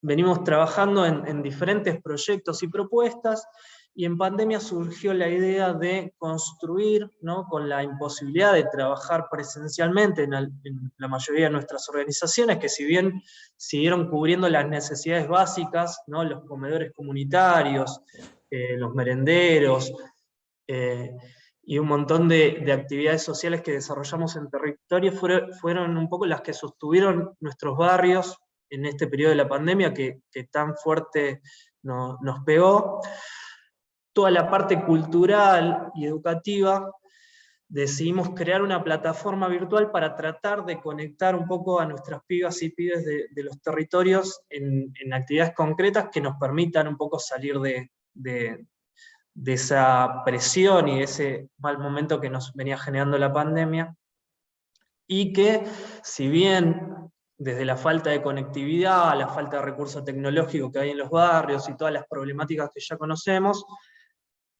venimos trabajando en diferentes proyectos y propuestas, y en pandemia surgió la idea de construir, ¿no?, con la imposibilidad de trabajar presencialmente en la mayoría de nuestras organizaciones, que si bien siguieron cubriendo las necesidades básicas, ¿no?, los comedores comunitarios, los merenderos, y un montón de actividades sociales que desarrollamos en territorio, fueron un poco las que sostuvieron nuestros barrios en este periodo de la pandemia que tan fuerte nos pegó. Toda la parte cultural y educativa, decidimos crear una plataforma virtual para tratar de conectar un poco a nuestras pibas y pibes de los territorios en actividades concretas que nos permitan un poco salir de esa presión y de ese mal momento que nos venía generando la pandemia, y que, si bien desde la falta de conectividad, la falta de recurso tecnológico que hay en los barrios y todas las problemáticas que ya conocemos,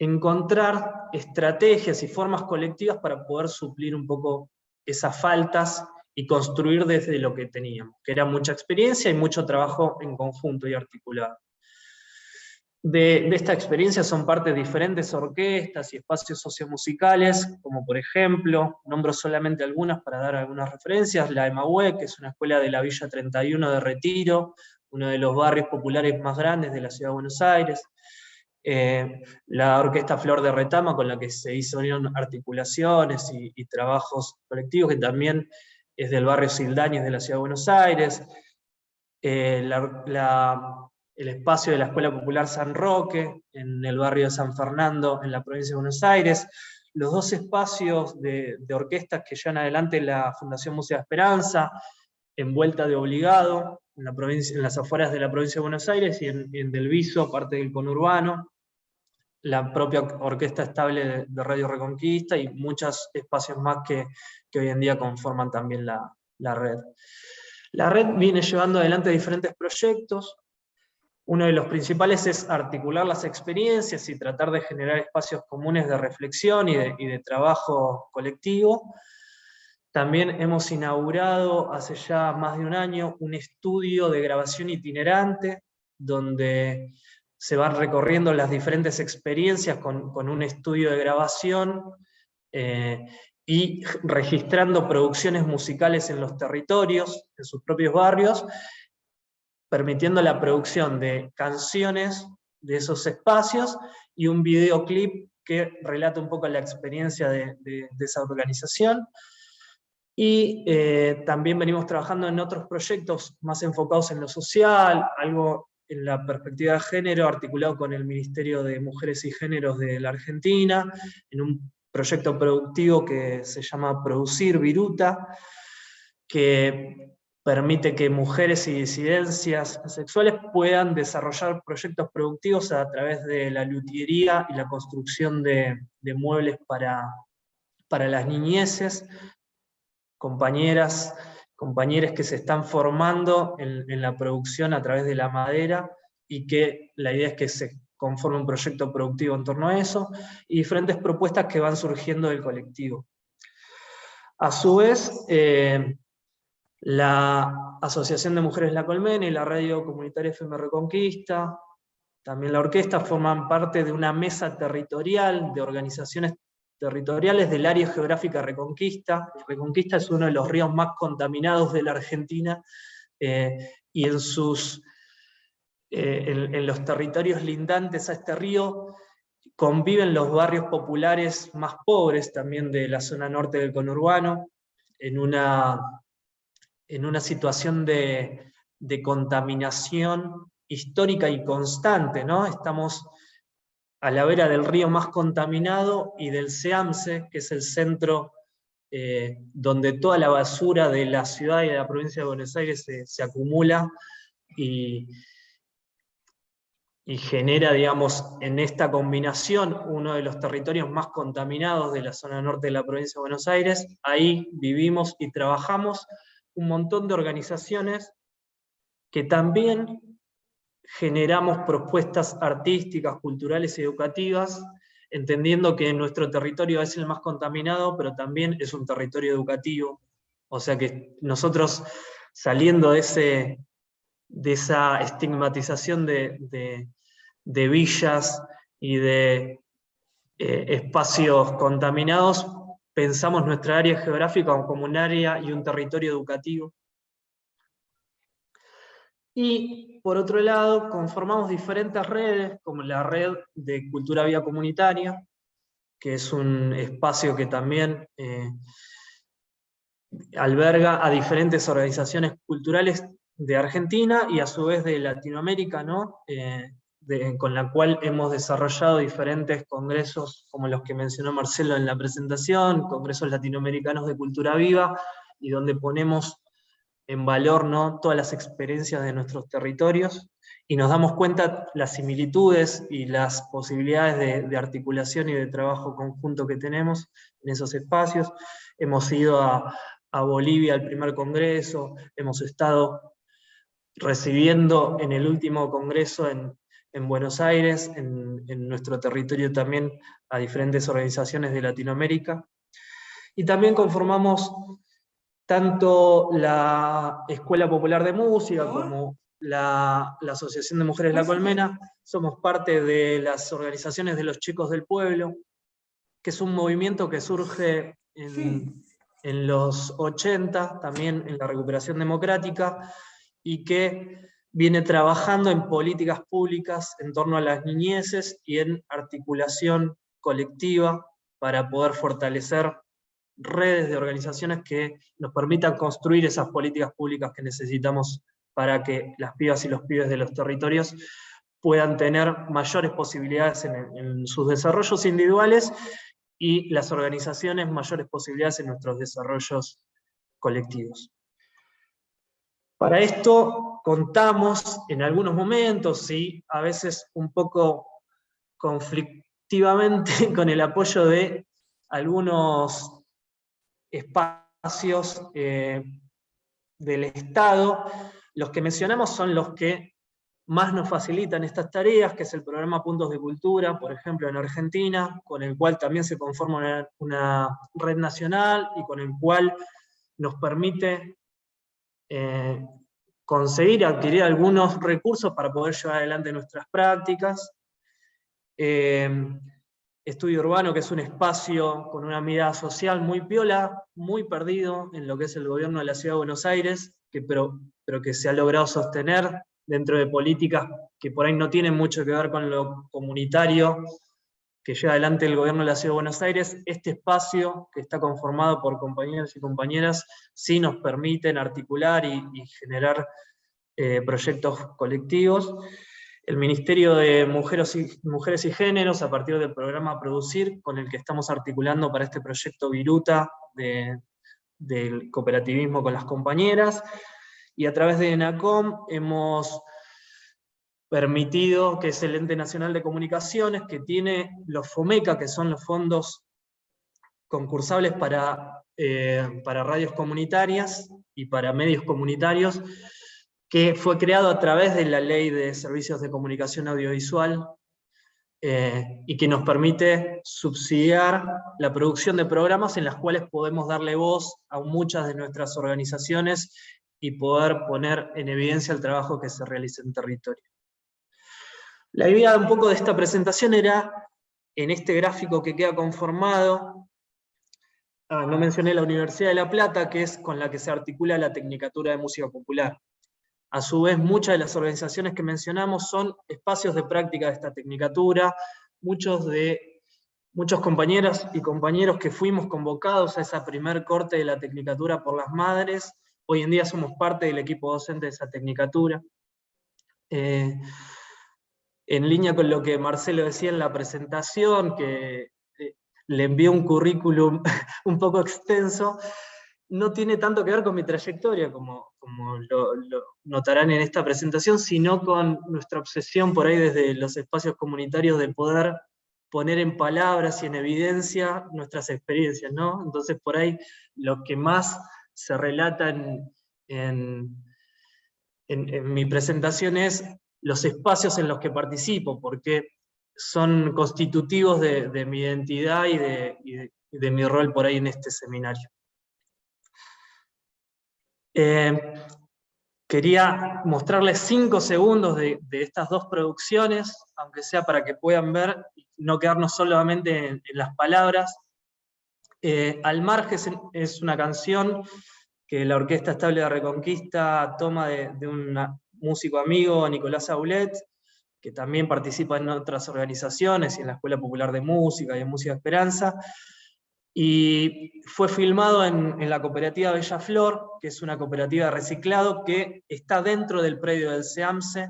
encontrar estrategias y formas colectivas para poder suplir un poco esas faltas y construir desde lo que teníamos, que era mucha experiencia y mucho trabajo en conjunto y articulado. De esta experiencia son parte diferentes orquestas y espacios sociomusicales, como por ejemplo, nombro solamente algunas para dar algunas referencias, la EMAUE, que es una escuela de la Villa 31 de Retiro, uno de los barrios populares más grandes de la Ciudad de Buenos Aires, la Orquesta Flor de Retama, con la que se hicieron articulaciones y trabajos colectivos, que también es del barrio Sildañez de la Ciudad de Buenos Aires, el espacio de la Escuela Popular San Roque, en el barrio de San Fernando, en la provincia de Buenos Aires, los dos espacios de orquestas que llevan adelante la Fundación Música Esperanza, en Vuelta de Obligado, en las afueras de la provincia de Buenos Aires, y en Del Viso, parte del conurbano, la propia Orquesta Estable de Radio Reconquista, y muchos espacios más que hoy en día conforman también la red. La red viene llevando adelante diferentes proyectos. Uno de los principales es articular las experiencias y tratar de generar espacios comunes de reflexión y de trabajo colectivo. También hemos inaugurado hace ya más de un año un estudio de grabación itinerante, donde se van recorriendo las diferentes experiencias con un estudio de grabación y registrando producciones musicales en los territorios, en sus propios barrios, permitiendo la producción de canciones de esos espacios y un videoclip que relata un poco la experiencia de esa organización. Y también venimos trabajando en otros proyectos más enfocados en lo social, algo en la perspectiva de género, articulado con el Ministerio de Mujeres y Géneros de la Argentina, en un proyecto productivo que se llama Producir Viruta, que permite que mujeres y disidencias sexuales puedan desarrollar proyectos productivos a través de la luthiería y la construcción de muebles para las niñeces, compañeros que se están formando en la producción a través de la madera, y que la idea es que se conforme un proyecto productivo en torno a eso, y diferentes propuestas que van surgiendo del colectivo. A su vez, la Asociación de Mujeres La Colmena y la Radio Comunitaria FM Reconquista, también la orquesta, forman parte de una mesa territorial de organizaciones territoriales del área geográfica Reconquista. Reconquista es uno de los ríos más contaminados de la Argentina, y en los territorios lindantes a este río conviven los barrios populares más pobres también de la zona norte del conurbano, en una situación de contaminación histórica y constante, ¿no? Estamos a la vera del río más contaminado y del SEAMSE, que es el centro donde toda la basura de la ciudad y de la provincia de Buenos Aires se acumula y genera, digamos, en esta combinación uno de los territorios más contaminados de la zona norte de la provincia de Buenos Aires. Ahí vivimos y trabajamos un montón de organizaciones que también generamos propuestas artísticas, culturales y educativas entendiendo que nuestro territorio es el más contaminado, pero también es un territorio educativo. O sea que nosotros, saliendo de esa estigmatización de villas y de espacios contaminados, pensamos nuestra área geográfica como un área y un territorio educativo. Y por otro lado, conformamos diferentes redes, como la red de Cultura Vía Comunitaria, que es un espacio que también alberga a diferentes organizaciones culturales de Argentina y a su vez de Latinoamérica, ¿no? Con la cual hemos desarrollado diferentes congresos, como los que mencionó Marcelo en la presentación, congresos latinoamericanos de cultura viva, y donde ponemos en valor, ¿no?, todas las experiencias de nuestros territorios, y nos damos cuenta las similitudes y las posibilidades de articulación y de trabajo conjunto que tenemos en esos espacios. Hemos ido a Bolivia al primer congreso, hemos estado recibiendo en el último congreso en Buenos Aires, en nuestro territorio también, a diferentes organizaciones de Latinoamérica. Y también conformamos tanto la Escuela Popular de Música como la Asociación de Mujeres La Colmena. Somos parte de las organizaciones de los chicos del pueblo, que es un movimiento que surge en los 80, también en la recuperación democrática, y que viene trabajando en políticas públicas en torno a las niñeces y en articulación colectiva para poder fortalecer redes de organizaciones que nos permitan construir esas políticas públicas que necesitamos para que las pibas y los pibes de los territorios puedan tener mayores posibilidades en sus desarrollos individuales, y las organizaciones mayores posibilidades en nuestros desarrollos colectivos. Para esto contamos en algunos momentos, y a veces un poco conflictivamente, con el apoyo de algunos espacios del Estado. Los que mencionamos son los que más nos facilitan estas tareas, que es el programa Puntos de Cultura, por ejemplo, en Argentina, con el cual también se conforma una red nacional y con el cual nos permite conseguir adquirir algunos recursos para poder llevar adelante nuestras prácticas. Estudio Urbano, que es un espacio con una mirada social muy piola, muy perdido en lo que es el gobierno de la Ciudad de Buenos Aires, pero que se ha logrado sostener dentro de políticas que por ahí no tienen mucho que ver con lo comunitario que lleva adelante el gobierno de la Ciudad de Buenos Aires. Este espacio, que está conformado por compañeros y compañeras, sí nos permiten articular y generar proyectos colectivos. El Ministerio de Mujeres y Géneros, a partir del programa Producir, con el que estamos articulando para este proyecto Viruta del cooperativismo con las compañeras, y a través de ENACOM hemos permitido, que es el Ente Nacional de Comunicaciones, que tiene los FOMECA, que son los fondos concursables para radios comunitarias y para medios comunitarios, que fue creado a través de la Ley de Servicios de Comunicación Audiovisual, y que nos permite subsidiar la producción de programas en los cuales podemos darle voz a muchas de nuestras organizaciones y poder poner en evidencia el trabajo que se realiza en territorio. La idea un poco de esta presentación era, en este gráfico que queda conformado, no mencioné la Universidad de La Plata, que es con la que se articula la Tecnicatura de Música Popular. A su vez, muchas de las organizaciones que mencionamos son espacios de práctica de esta tecnicatura. Muchos compañeras y compañeros que fuimos convocados a esa primer corte de la tecnicatura por las madres, hoy en día somos parte del equipo docente de esa tecnicatura. En línea con lo que Marcelo decía en la presentación, que le envié un currículum un poco extenso, no tiene tanto que ver con mi trayectoria, como lo notarán en esta presentación, sino con nuestra obsesión por ahí desde los espacios comunitarios de poder poner en palabras y en evidencia nuestras experiencias, ¿no? Entonces por ahí lo que más se relata en mi presentación es los espacios en los que participo, porque son constitutivos de mi identidad y de mi rol por ahí en este seminario. Quería mostrarles 5 segundos de estas dos producciones, aunque sea para que puedan ver, no quedarnos solamente en las palabras. Al margen es una canción que la Orquesta Estable de Reconquista toma de un músico amigo, Nicolás Aulet, que también participa en otras organizaciones, y en la Escuela Popular de Música y en Música Esperanza, y fue filmado en la cooperativa Bella Flor, que es una cooperativa de reciclado que está dentro del predio del SEAMSE,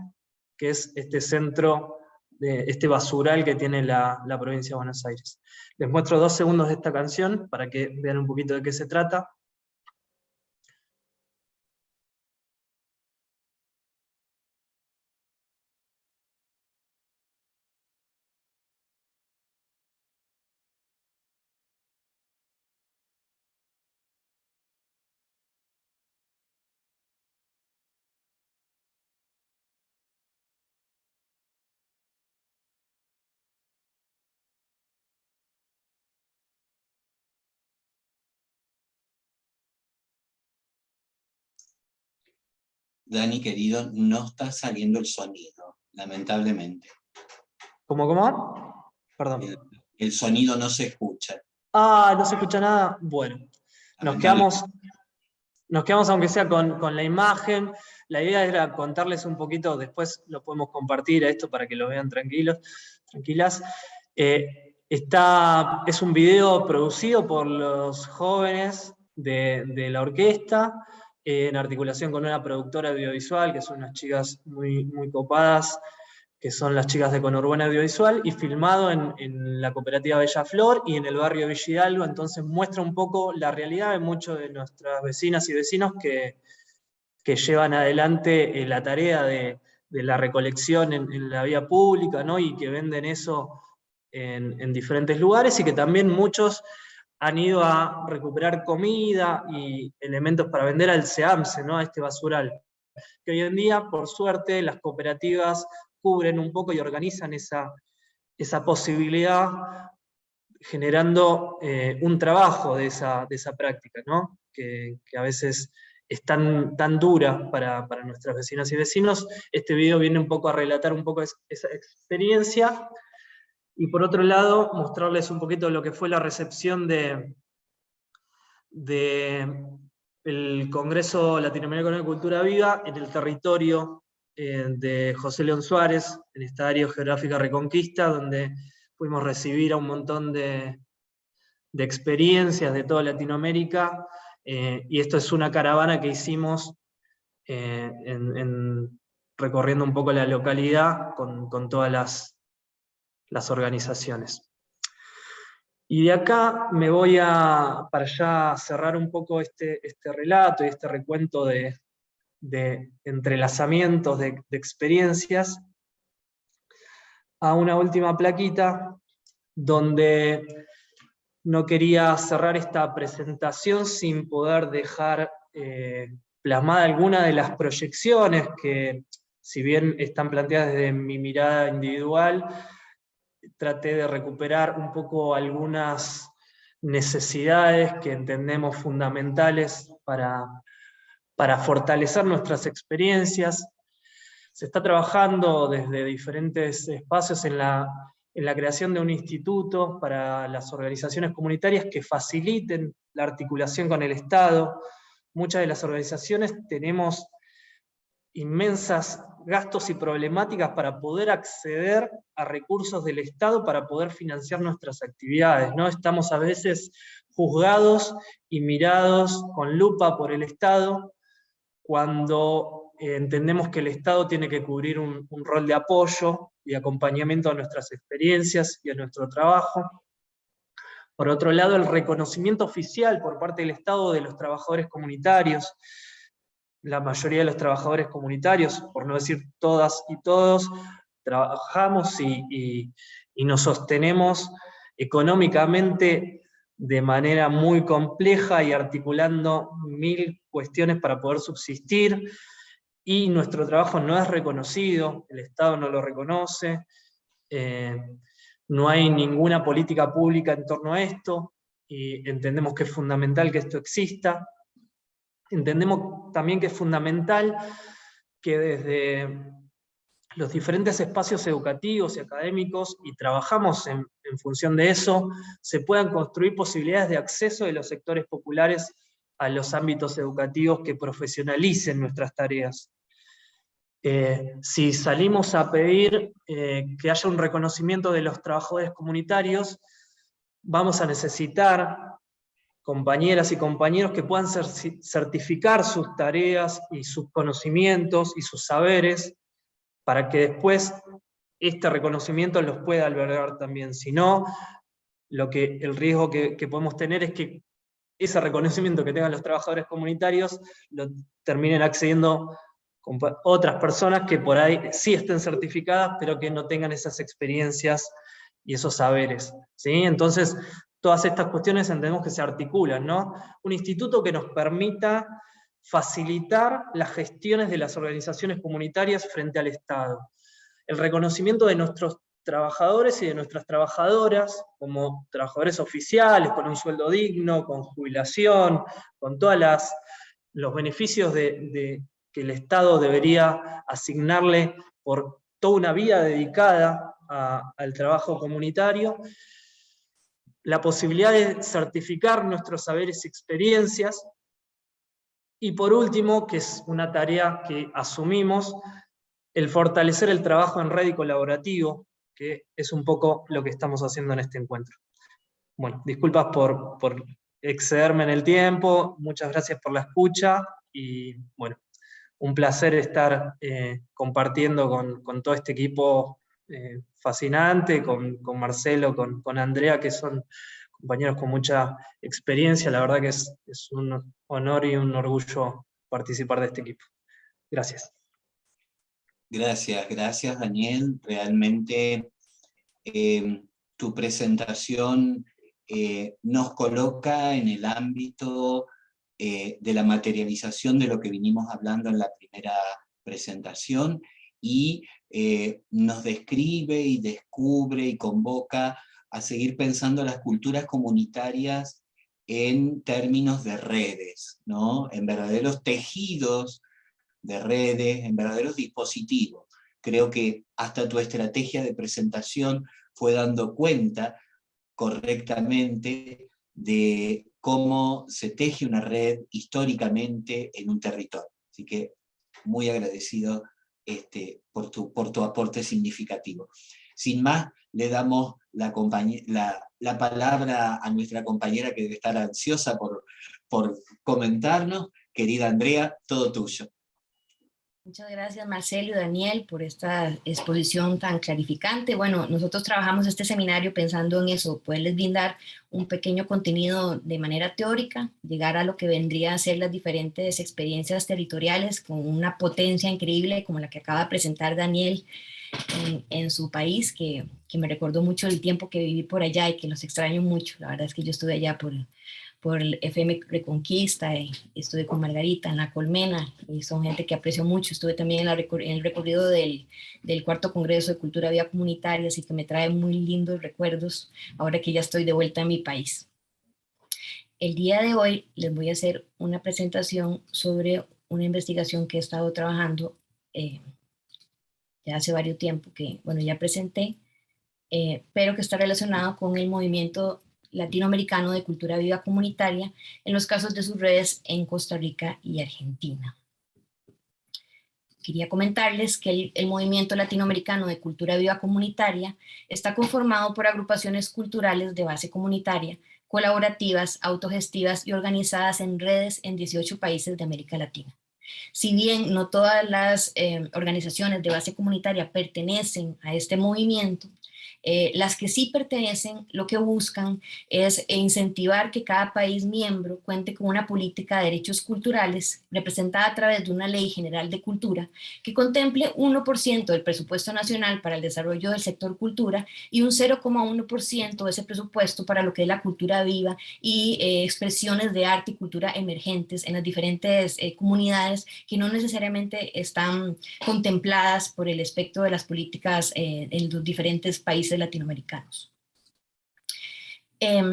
que es este centro, este basural que tiene la provincia de Buenos Aires. Les muestro 2 segundos de esta canción para que vean un poquito de qué se trata. Dani, querido, no está saliendo el sonido, lamentablemente. ¿Cómo? Perdón. El sonido no se escucha. Ah, no se escucha nada. Bueno, nos quedamos aunque sea con la imagen. La idea era contarles un poquito, después lo podemos compartir a esto para que lo vean tranquilos, tranquilas. Es un video producido por los jóvenes de la orquesta, en articulación con una productora audiovisual, que son unas chicas muy, muy copadas, que son las chicas de Conurbana Audiovisual, y filmado en la cooperativa Bella Flor y en el barrio Villa Hidalgo. Entonces muestra un poco la realidad de muchos de nuestras vecinas y vecinos que llevan adelante la tarea de la recolección en la vía pública, ¿no? Y que venden eso en diferentes lugares, y que también muchos han ido a recuperar comida y elementos para vender al SEAMSE, ¿no? A este basural. Que hoy en día, por suerte, las cooperativas cubren un poco y organizan esa posibilidad, generando un trabajo de esa práctica, ¿no? Que a veces es tan dura para nuestras vecinas y vecinos. Este video viene un poco a relatar un poco esa experiencia, y por otro lado, mostrarles un poquito lo que fue la recepción el Congreso Latinoamericano de Cultura Viva en el territorio de José León Suárez, en esta área geográfica Reconquista, donde pudimos recibir a un montón de experiencias de toda Latinoamérica, y esto es una caravana que hicimos recorriendo un poco la localidad con todas las organizaciones. Y de acá me voy para ya cerrar un poco este relato y este recuento de entrelazamientos de experiencias, a una última plaquita, donde no quería cerrar esta presentación sin poder dejar plasmada alguna de las proyecciones que, si bien están planteadas desde mi mirada individual, traté de recuperar un poco algunas necesidades que entendemos fundamentales para fortalecer nuestras experiencias. Se está trabajando desde diferentes espacios en la creación de un instituto para las organizaciones comunitarias que faciliten la articulación con el Estado. Muchas de las organizaciones tenemos inmensos gastos y problemáticas para poder acceder a recursos del Estado para poder financiar nuestras actividades, ¿no? Estamos a veces juzgados y mirados con lupa por el Estado, cuando entendemos que el Estado tiene que cubrir un rol de apoyo y acompañamiento a nuestras experiencias y a nuestro trabajo. Por otro lado, el reconocimiento oficial por parte del Estado de los trabajadores comunitarios. La mayoría de los trabajadores comunitarios, por no decir todas y todos, trabajamos y nos sostenemos económicamente de manera muy compleja y articulando 1000 cuestiones para poder subsistir, y nuestro trabajo no es reconocido, el Estado no lo reconoce, No hay ninguna política pública en torno a esto, y entendemos que es fundamental que esto exista. Entendemos también que es fundamental que desde los diferentes espacios educativos y académicos, y trabajamos en función de eso, se puedan construir posibilidades de acceso de los sectores populares a los ámbitos educativos que profesionalicen nuestras tareas. Si salimos a pedir que haya un reconocimiento de los trabajadores comunitarios, vamos a necesitar compañeras y compañeros que puedan certificar sus tareas y sus conocimientos y sus saberes, para que después este reconocimiento los pueda albergar también. Si no, el riesgo que podemos tener es que ese reconocimiento que tengan los trabajadores comunitarios lo terminen accediendo otras personas que por ahí sí estén certificadas, pero que no tengan esas experiencias y esos saberes, ¿sí? Entonces, todas estas cuestiones entendemos que se articulan, ¿no? Un instituto que nos permita facilitar las gestiones de las organizaciones comunitarias frente al Estado. El reconocimiento de nuestros trabajadores y de nuestras trabajadoras como trabajadores oficiales, con un sueldo digno, con jubilación, con todos los beneficios que el Estado debería asignarle por toda una vida dedicada al trabajo comunitario. La posibilidad de certificar nuestros saberes y experiencias. Y por último, que es una tarea que asumimos, el fortalecer el trabajo en red y colaborativo, que es un poco lo que estamos haciendo en este encuentro. Bueno, disculpas por excederme en el tiempo, muchas gracias por la escucha, y bueno, un placer estar compartiendo con todo este equipo fascinante, con Marcelo, con Andrea, que son compañeros con mucha experiencia. La verdad que es un honor y un orgullo participar de este equipo. Gracias. Gracias Daniel. Realmente tu presentación nos coloca en el ámbito de la materialización de lo que vinimos hablando en la primera presentación, y nos describe y descubre y convoca a seguir pensando las culturas comunitarias en términos de redes, ¿no? En verdaderos tejidos de redes, en verdaderos dispositivos. Creo que hasta tu estrategia de presentación fue dando cuenta correctamente de cómo se teje una red históricamente en un territorio. Así que muy agradecido por tu aporte significativo. Sin más, le damos la palabra a nuestra compañera, que debe estar ansiosa por comentarnos. Querida Andrea, todo tuyo. Muchas gracias, Marcelo y Daniel, por esta exposición tan clarificante. Bueno, nosotros trabajamos este seminario pensando en eso, poderles brindar un pequeño contenido de manera teórica, llegar a lo que vendría a ser las diferentes experiencias territoriales con una potencia increíble como la que acaba de presentar Daniel en su país, que me recordó mucho el tiempo que viví por allá y que los extraño mucho. La verdad es que yo estuve allá por el FM Reconquista, y estuve con Margarita en La Colmena, y son gente que aprecio mucho. Estuve también en el recorrido del Cuarto Congreso de Cultura Viva Comunitaria, así que me trae muy lindos recuerdos ahora que ya estoy de vuelta en mi país. El día de hoy les voy a hacer una presentación sobre una investigación que he estado trabajando ya hace varios tiempo, que bueno, ya presenté, pero que está relacionado con el movimiento latinoamericano de cultura viva comunitaria en los casos de sus redes en Costa Rica y Argentina. Quería comentarles que el movimiento latinoamericano de cultura viva comunitaria está conformado por agrupaciones culturales de base comunitaria, colaborativas, autogestivas y organizadas en redes en 18 países de América Latina. Si bien no todas las organizaciones de base comunitaria pertenecen a este movimiento, Las que sí pertenecen, lo que buscan es incentivar que cada país miembro cuente con una política de derechos culturales representada a través de una ley general de cultura que contemple 1% del presupuesto nacional para el desarrollo del sector cultura y un 0,1% de ese presupuesto para lo que es la cultura viva y expresiones de arte y cultura emergentes en las diferentes comunidades que no necesariamente están contempladas por el espectro de las políticas en los diferentes países latinoamericanos.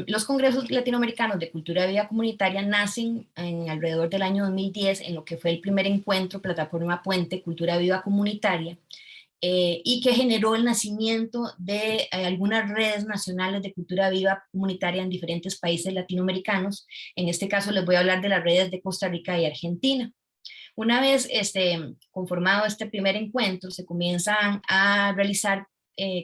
Los congresos latinoamericanos de cultura viva comunitaria nacen en alrededor del año 2010 en lo que fue el primer encuentro Plataforma Puente Cultura Viva Comunitaria, y que generó el nacimiento de algunas redes nacionales de cultura viva comunitaria en diferentes países latinoamericanos. En este caso les voy a hablar de las redes de Costa Rica y Argentina. Una vez conformado este primer encuentro, se comienzan a realizar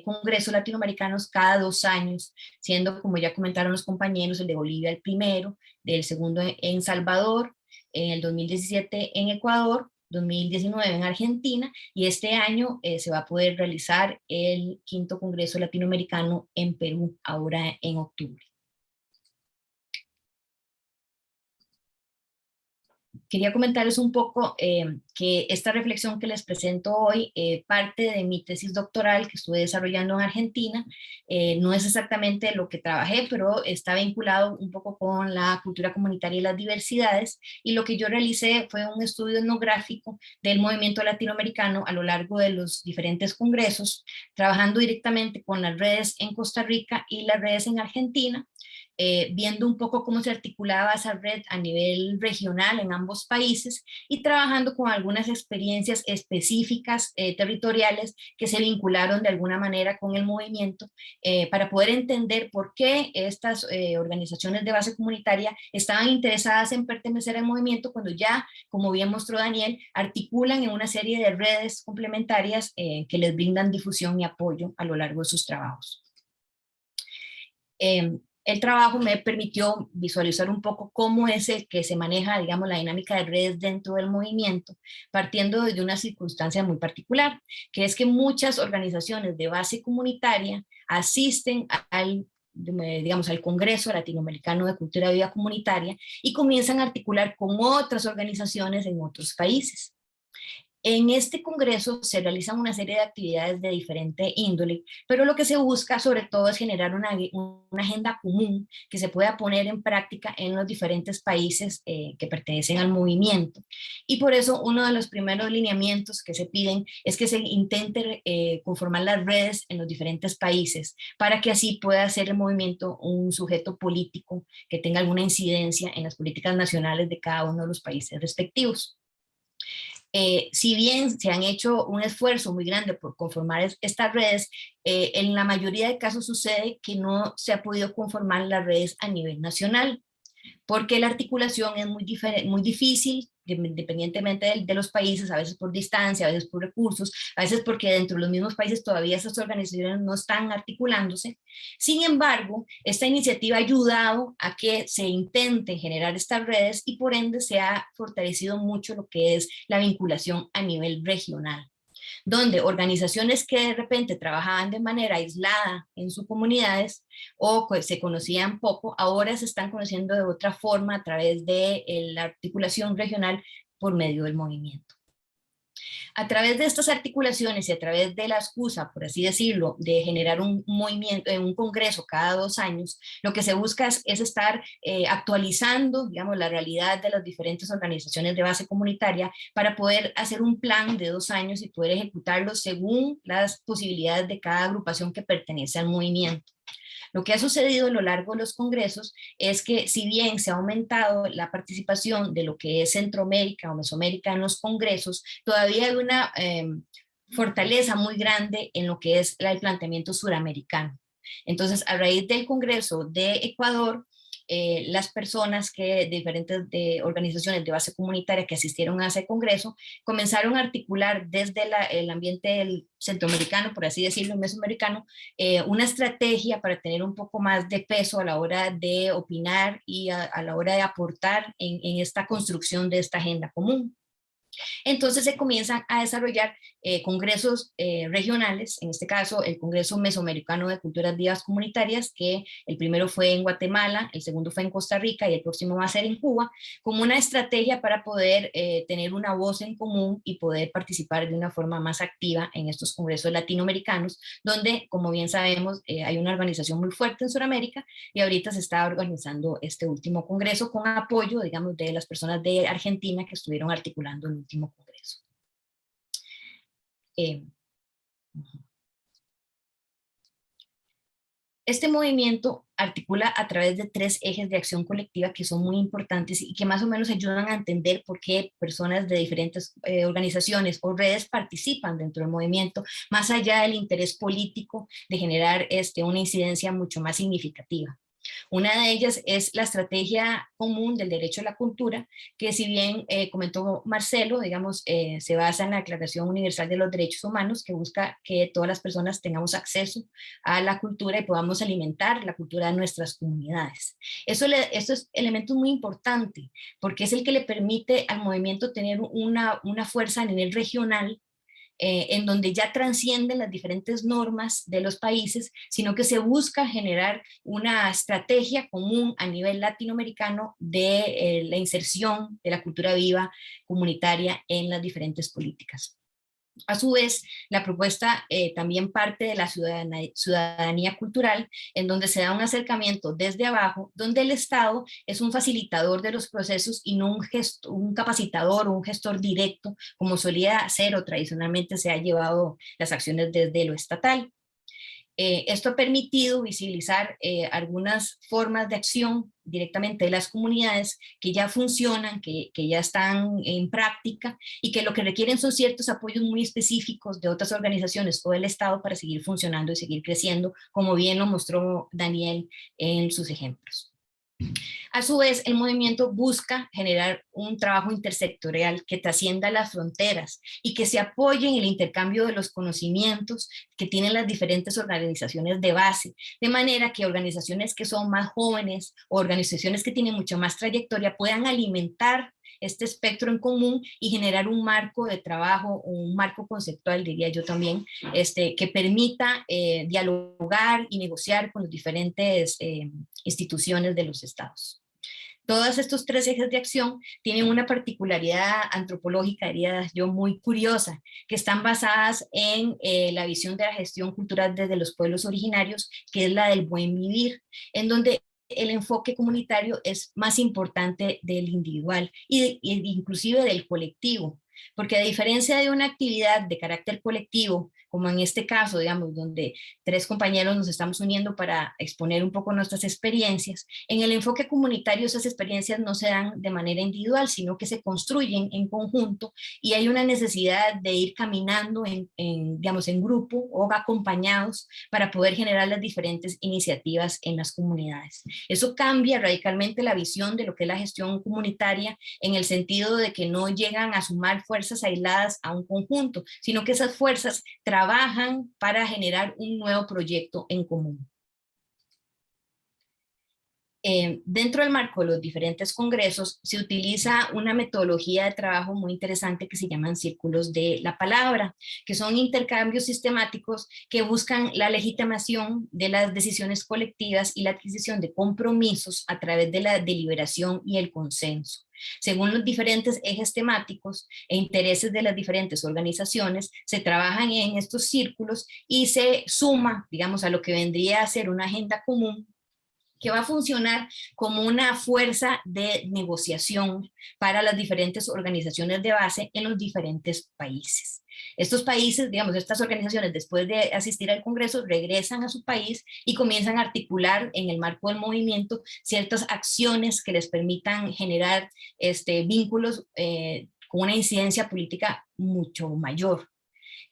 congresos latinoamericanos cada 2 años, siendo, como ya comentaron los compañeros, el de Bolivia el primero, del segundo en Salvador, en el 2017 en Ecuador, 2019 en Argentina, y este año se va a poder realizar el 5º Congreso Latinoamericano en Perú, ahora en octubre. Quería comentarles un poco que esta reflexión que les presento hoy parte de mi tesis doctoral que estuve desarrollando en Argentina. No es exactamente lo que trabajé, pero está vinculado un poco con la cultura comunitaria y las diversidades, y lo que yo realicé fue un estudio etnográfico del movimiento latinoamericano a lo largo de los diferentes congresos, trabajando directamente con las redes en Costa Rica y las redes en Argentina, viendo un poco cómo se articulaba esa red a nivel regional en ambos países y trabajando con algunas experiencias específicas territoriales que se vincularon de alguna manera con el movimiento, para poder entender por qué estas organizaciones de base comunitaria estaban interesadas en pertenecer al movimiento cuando ya, como bien mostró Daniel, articulan en una serie de redes complementarias que les brindan difusión y apoyo a lo largo de sus trabajos. El trabajo me permitió visualizar un poco cómo es el que se maneja, digamos, la dinámica de redes dentro del movimiento, partiendo de una circunstancia muy particular, que es que muchas organizaciones de base comunitaria asisten digamos, al Congreso Latinoamericano de Cultura Viva Comunitaria y comienzan a articular con otras organizaciones en otros países. En este congreso se realizan una serie de actividades de diferente índole, pero lo que se busca sobre todo es generar una agenda común que se pueda poner en práctica en los diferentes países que pertenecen al movimiento. Y por eso uno de los primeros lineamientos que se piden es que se intente conformar las redes en los diferentes países para que así pueda ser el movimiento un sujeto político que tenga alguna incidencia en las políticas nacionales de cada uno de los países respectivos. Si bien se han hecho un esfuerzo muy grande por conformar estas redes, en la mayoría de casos sucede que no se ha podido conformar las redes a nivel nacional, porque la articulación es muy difícil, independientemente de los países, a veces por distancia, a veces por recursos, a veces porque dentro de los mismos países todavía esas organizaciones no están articulándose. Sin embargo, esta iniciativa ha ayudado a que se intenten generar estas redes y por ende se ha fortalecido mucho lo que es la vinculación a nivel regional, donde organizaciones que de repente trabajaban de manera aislada en sus comunidades o se conocían poco, ahora se están conociendo de otra forma a través de la articulación regional por medio del movimiento. A través de estas articulaciones y a través de la excusa, por así decirlo, de generar un movimiento, un congreso cada 2 años, lo que se busca es estar actualizando, digamos, la realidad de las diferentes organizaciones de base comunitaria para poder hacer un plan de 2 años y poder ejecutarlo según las posibilidades de cada agrupación que pertenece al movimiento. Lo que ha sucedido a lo largo de los congresos es que si bien se ha aumentado la participación de lo que es Centroamérica o Mesoamérica en los congresos, todavía hay una fortaleza muy grande en lo que es el planteamiento suramericano. Entonces, a raíz del Congreso de Ecuador, las personas de diferentes organizaciones de base comunitaria que asistieron a ese congreso comenzaron a articular desde el ambiente del centroamericano, por así decirlo, mesoamericano, una estrategia para tener un poco más de peso a la hora de opinar y a la hora de aportar en esta construcción de esta agenda común. Entonces se comienzan a desarrollar congresos regionales, en este caso el Congreso Mesoamericano de Culturas Vivas Comunitarias, que el primero fue en Guatemala, el segundo fue en Costa Rica y el próximo va a ser en Cuba, como una estrategia para poder tener una voz en común y poder participar de una forma más activa en estos congresos latinoamericanos, donde, como bien sabemos, hay una organización muy fuerte en Sudamérica y ahorita se está organizando este último congreso con apoyo, digamos, de las personas de Argentina que estuvieron articulando el último congreso. Este movimiento articula a través de 3 ejes de acción colectiva que son muy importantes y que más o menos ayudan a entender por qué personas de diferentes organizaciones o redes participan dentro del movimiento, más allá del interés político de generar una incidencia mucho más significativa. Una de ellas es la estrategia común del derecho a la cultura, que si bien comentó Marcelo, digamos, se basa en la Declaración Universal de los Derechos Humanos, que busca que todas las personas tengamos acceso a la cultura y podamos alimentar la cultura de nuestras comunidades. Esto es elemento muy importante, porque es el que le permite al movimiento tener una fuerza a nivel regional, en donde ya trascienden las diferentes normas de los países, sino que se busca generar una estrategia común a nivel latinoamericano de la inserción de la cultura viva comunitaria en las diferentes políticas. A su vez, la propuesta también parte de la ciudadanía cultural, en donde se da un acercamiento desde abajo, donde el Estado es un facilitador de los procesos y no un capacitador o un gestor directo, como solía ser o tradicionalmente se ha llevado las acciones desde lo estatal. Esto ha permitido visibilizar algunas formas de acción directamente de las comunidades que ya funcionan, que ya están en práctica y que lo que requieren son ciertos apoyos muy específicos de otras organizaciones o del Estado para seguir funcionando y seguir creciendo, como bien lo mostró Daniel en sus ejemplos. A su vez, el movimiento busca generar un trabajo intersectorial que trascienda las fronteras y que se apoye en el intercambio de los conocimientos que tienen las diferentes organizaciones de base, de manera que organizaciones que son más jóvenes o organizaciones que tienen mucha más trayectoria puedan alimentar este espectro en común y generar un marco de trabajo, un marco conceptual, diría yo también, que permita dialogar y negociar con las diferentes instituciones de los estados. Todos estos 3 ejes de acción tienen una particularidad antropológica, diría yo, muy curiosa, que están basadas en la visión de la gestión cultural desde los pueblos originarios, que es la del buen vivir, en donde el enfoque comunitario es más importante del individual y inclusive del colectivo, porque a diferencia de una actividad de carácter colectivo, como en este caso, digamos, donde 3 compañeros nos estamos uniendo para exponer un poco nuestras experiencias, en el enfoque comunitario esas experiencias no se dan de manera individual, sino que se construyen en conjunto y hay una necesidad de ir caminando digamos, en grupo o acompañados para poder generar las diferentes iniciativas en las comunidades. Eso cambia radicalmente la visión de lo que es la gestión comunitaria en el sentido de que no llegan a sumar fuerzas aisladas a un conjunto, sino que esas fuerzas trabajan para generar un nuevo proyecto en común. Dentro del marco de los diferentes congresos se utiliza una metodología de trabajo muy interesante que se llaman círculos de la palabra, que son intercambios sistemáticos que buscan la legitimación de las decisiones colectivas y la adquisición de compromisos a través de la deliberación y el consenso. Según los diferentes ejes temáticos e intereses de las diferentes organizaciones, se trabajan en estos círculos y se suma, digamos, a lo que vendría a ser una agenda común que va a funcionar como una fuerza de negociación para las diferentes organizaciones de base en los diferentes países. Estos países, digamos, estas organizaciones, después de asistir al Congreso, regresan a su país y comienzan a articular en el marco del movimiento ciertas acciones que les permitan generar vínculos con una incidencia política mucho mayor.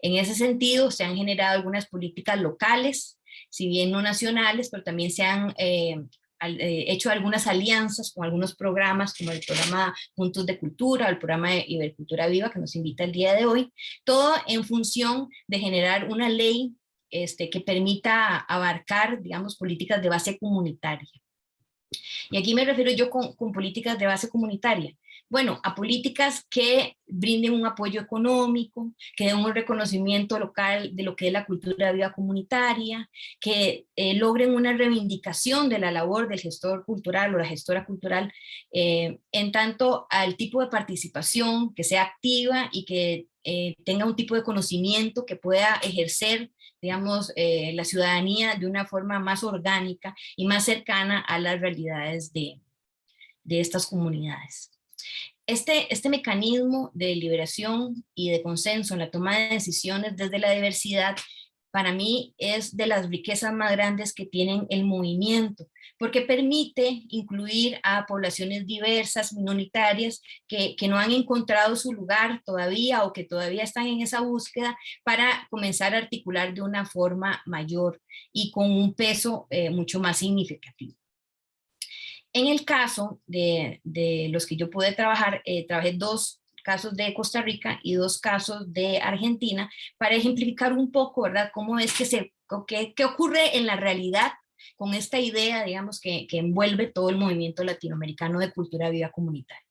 En ese sentido, se han generado algunas políticas locales, si bien no nacionales, pero también se han hecho algunas alianzas con algunos programas, como el programa Puntos de Cultura, o el programa de Ibercultura Viva, que nos invita el día de hoy, todo en función de generar una ley que permita abarcar, digamos, políticas de base comunitaria. Y aquí me refiero yo con políticas de base comunitaria. Bueno, a políticas que brinden un apoyo económico, que den un reconocimiento local de lo que es la cultura de vida comunitaria, que logren una reivindicación de la labor del gestor cultural o la gestora cultural, en tanto al tipo de participación, que sea activa y que tenga un tipo de conocimiento que pueda ejercer, digamos, la ciudadanía de una forma más orgánica y más cercana a las realidades de estas comunidades. Este mecanismo de liberación y de consenso en la toma de decisiones desde la diversidad, para mí es de las riquezas más grandes que tienen el movimiento, porque permite incluir a poblaciones diversas, minoritarias, que no han encontrado su lugar todavía o que todavía están en esa búsqueda, para comenzar a articular de una forma mayor y con un peso mucho más significativo. En el caso de los que yo pude trabajar, trabajé 2 casos de Costa Rica y 2 casos de Argentina para ejemplificar un poco, ¿verdad?, cómo es qué ocurre en la realidad con esta idea, digamos, que envuelve todo el movimiento latinoamericano de cultura viva comunitaria.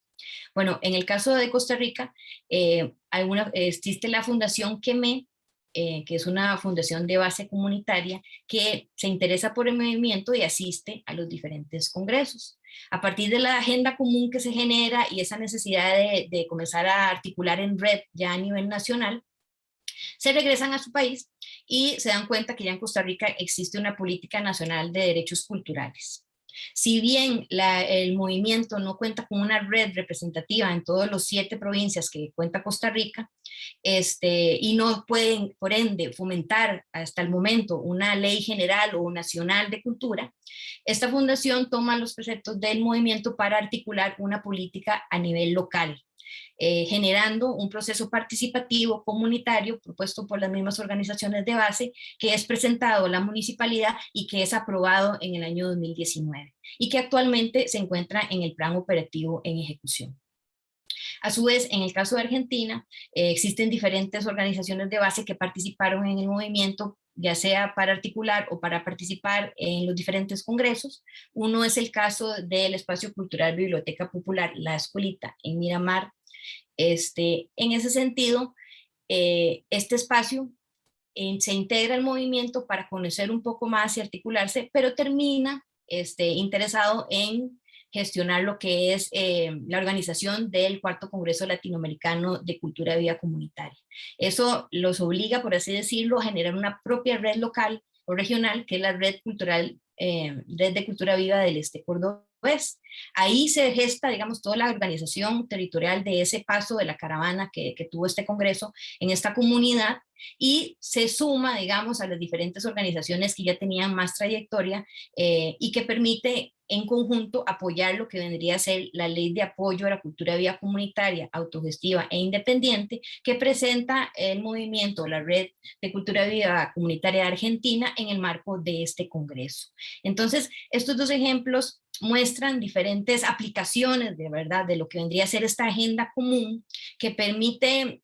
Bueno, en el caso de Costa Rica, existe la Fundación QEME, que es una fundación de base comunitaria que se interesa por el movimiento y asiste a los diferentes congresos. A partir de la agenda común que se genera y esa necesidad de comenzar a articular en red ya a nivel nacional, se regresan a su país y se dan cuenta que ya en Costa Rica existe una política nacional de derechos culturales. Si bien el movimiento no cuenta con una red representativa en todas las 7 provincias que cuenta Costa Rica, y no pueden, por ende, fomentar hasta el momento una ley general o nacional de cultura, esta fundación toma los preceptos del movimiento para articular una política a nivel local, generando un proceso participativo comunitario propuesto por las mismas organizaciones de base, que es presentado a la municipalidad y que es aprobado en el año 2019 y que actualmente se encuentra en el plan operativo en ejecución. A su vez, en el caso de Argentina, existen diferentes organizaciones de base que participaron en el movimiento, ya sea para articular o para participar en los diferentes congresos. Uno es el caso del Espacio Cultural Biblioteca Popular, La Escuelita, en Miramar. En ese sentido, este espacio se integra al movimiento para conocer un poco más y articularse, pero termina interesado en gestionar lo que es la organización del 4º Congreso Latinoamericano de Cultura Viva Comunitaria. Eso los obliga, por así decirlo, a generar una propia red local o regional, que es la Red de Cultura Viva del Este Cordobés. Ahí se gesta, digamos, toda la organización territorial de ese paso de la caravana que tuvo este congreso en esta comunidad, y se suma, digamos, a las diferentes organizaciones que ya tenían más trayectoria y que permite en conjunto apoyar lo que vendría a ser la Ley de Apoyo a la Cultura Viva Comunitaria, autogestiva e independiente, que presenta el movimiento, la Red de Cultura Viva Comunitaria de Argentina, en el marco de este congreso. Entonces, estos 2 ejemplos muestran diferentes aplicaciones, de verdad, de lo que vendría a ser esta agenda común que permite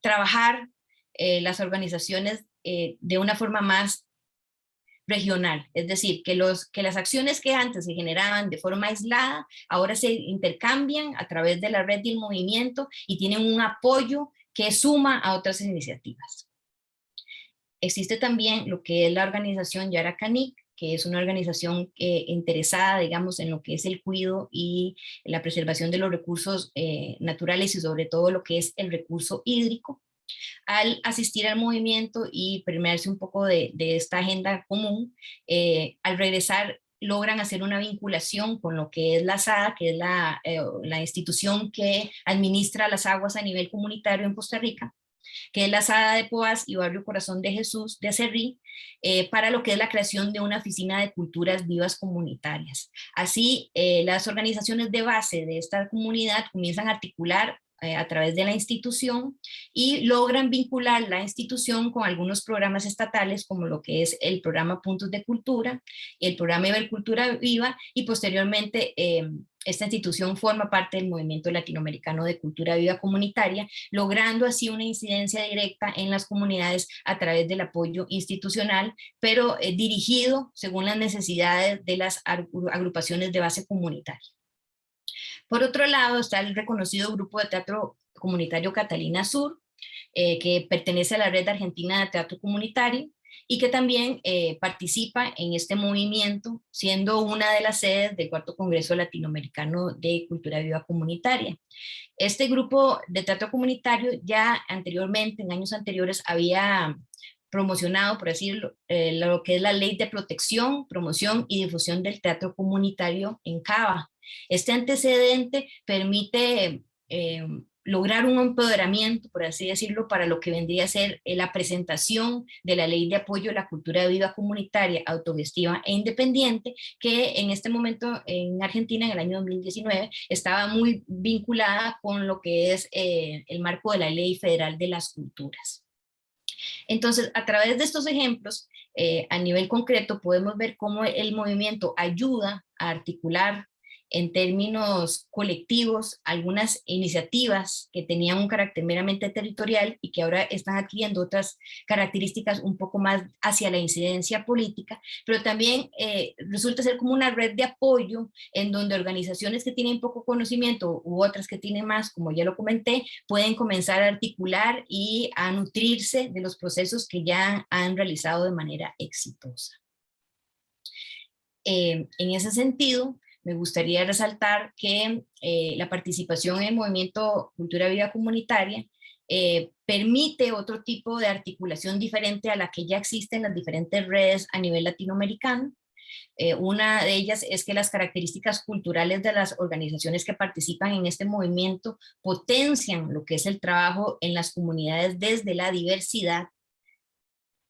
trabajar las organizaciones de una forma más regional, es decir, que las acciones que antes se generaban de forma aislada, ahora se intercambian a través de la red y el movimiento y tienen un apoyo que suma a otras iniciativas. Existe también lo que es la organización Yaracanic, que es una organización interesada, digamos, en lo que es el cuidado y la preservación de los recursos naturales y sobre todo lo que es el recurso hídrico. Al asistir al movimiento y permearse un poco de esta agenda común, al regresar logran hacer una vinculación con lo que es la SADA, que es la institución que administra las aguas a nivel comunitario en Costa Rica, que es la SADA de Poás y Barrio Corazón de Jesús de Acerrí, para lo que es la creación de una oficina de culturas vivas comunitarias. Así, las organizaciones de base de esta comunidad comienzan a articular a través de la institución y logran vincular la institución con algunos programas estatales como lo que es el programa Puntos de Cultura, el programa Ibercultura Viva y posteriormente esta institución forma parte del Movimiento Latinoamericano de Cultura Viva Comunitaria, logrando así una incidencia directa en las comunidades a través del apoyo institucional, pero dirigido según las necesidades de las agrupaciones de base comunitaria. Por otro lado está el reconocido Grupo de Teatro Comunitario Catalina Sur, que pertenece a la Red Argentina de Teatro Comunitario y que también participa en este movimiento, siendo una de las sedes del Cuarto Congreso Latinoamericano de Cultura Viva Comunitaria. Este grupo de teatro comunitario ya anteriormente, en años anteriores, había promocionado, por decirlo, lo que es la Ley de Protección, Promoción y Difusión del Teatro Comunitario en Cava. Este antecedente permite lograr un empoderamiento, por así decirlo, para lo que vendría a ser la presentación de la Ley de Apoyo a la Cultura Viva Comunitaria, autogestiva e independiente, que en este momento en Argentina, en el año 2019, estaba muy vinculada con lo que es el marco de la Ley Federal de las Culturas. Entonces, a través de estos ejemplos, a nivel concreto, podemos ver cómo el movimiento ayuda a articular en términos colectivos algunas iniciativas que tenían un carácter meramente territorial y que ahora están adquiriendo otras características un poco más hacia la incidencia política, pero también resulta ser como una red de apoyo en donde organizaciones que tienen poco conocimiento u otras que tienen más, como ya lo comenté, pueden comenzar a articular y a nutrirse de los procesos que ya han realizado de manera exitosa. En ese sentido, me gustaría resaltar que la participación en el movimiento Cultura Viva Comunitaria permite otro tipo de articulación diferente a la que ya existe en las diferentes redes a nivel latinoamericano. Una de ellas es que las características culturales de las organizaciones que participan en este movimiento potencian lo que es el trabajo en las comunidades desde la diversidad.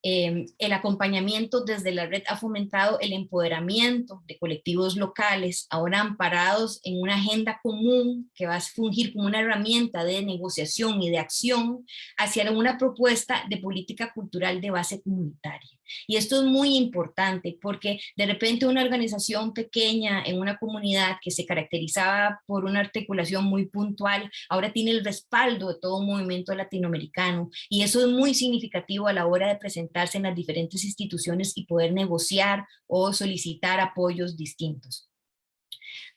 El acompañamiento desde la red ha fomentado el empoderamiento de colectivos locales, ahora amparados en una agenda común que va a fungir como una herramienta de negociación y de acción hacia una propuesta de política cultural de base comunitaria. Y esto es muy importante porque de repente una organización pequeña en una comunidad que se caracterizaba por una articulación muy puntual, ahora tiene el respaldo de todo un movimiento latinoamericano y eso es muy significativo a la hora de presentarse en las diferentes instituciones y poder negociar o solicitar apoyos distintos.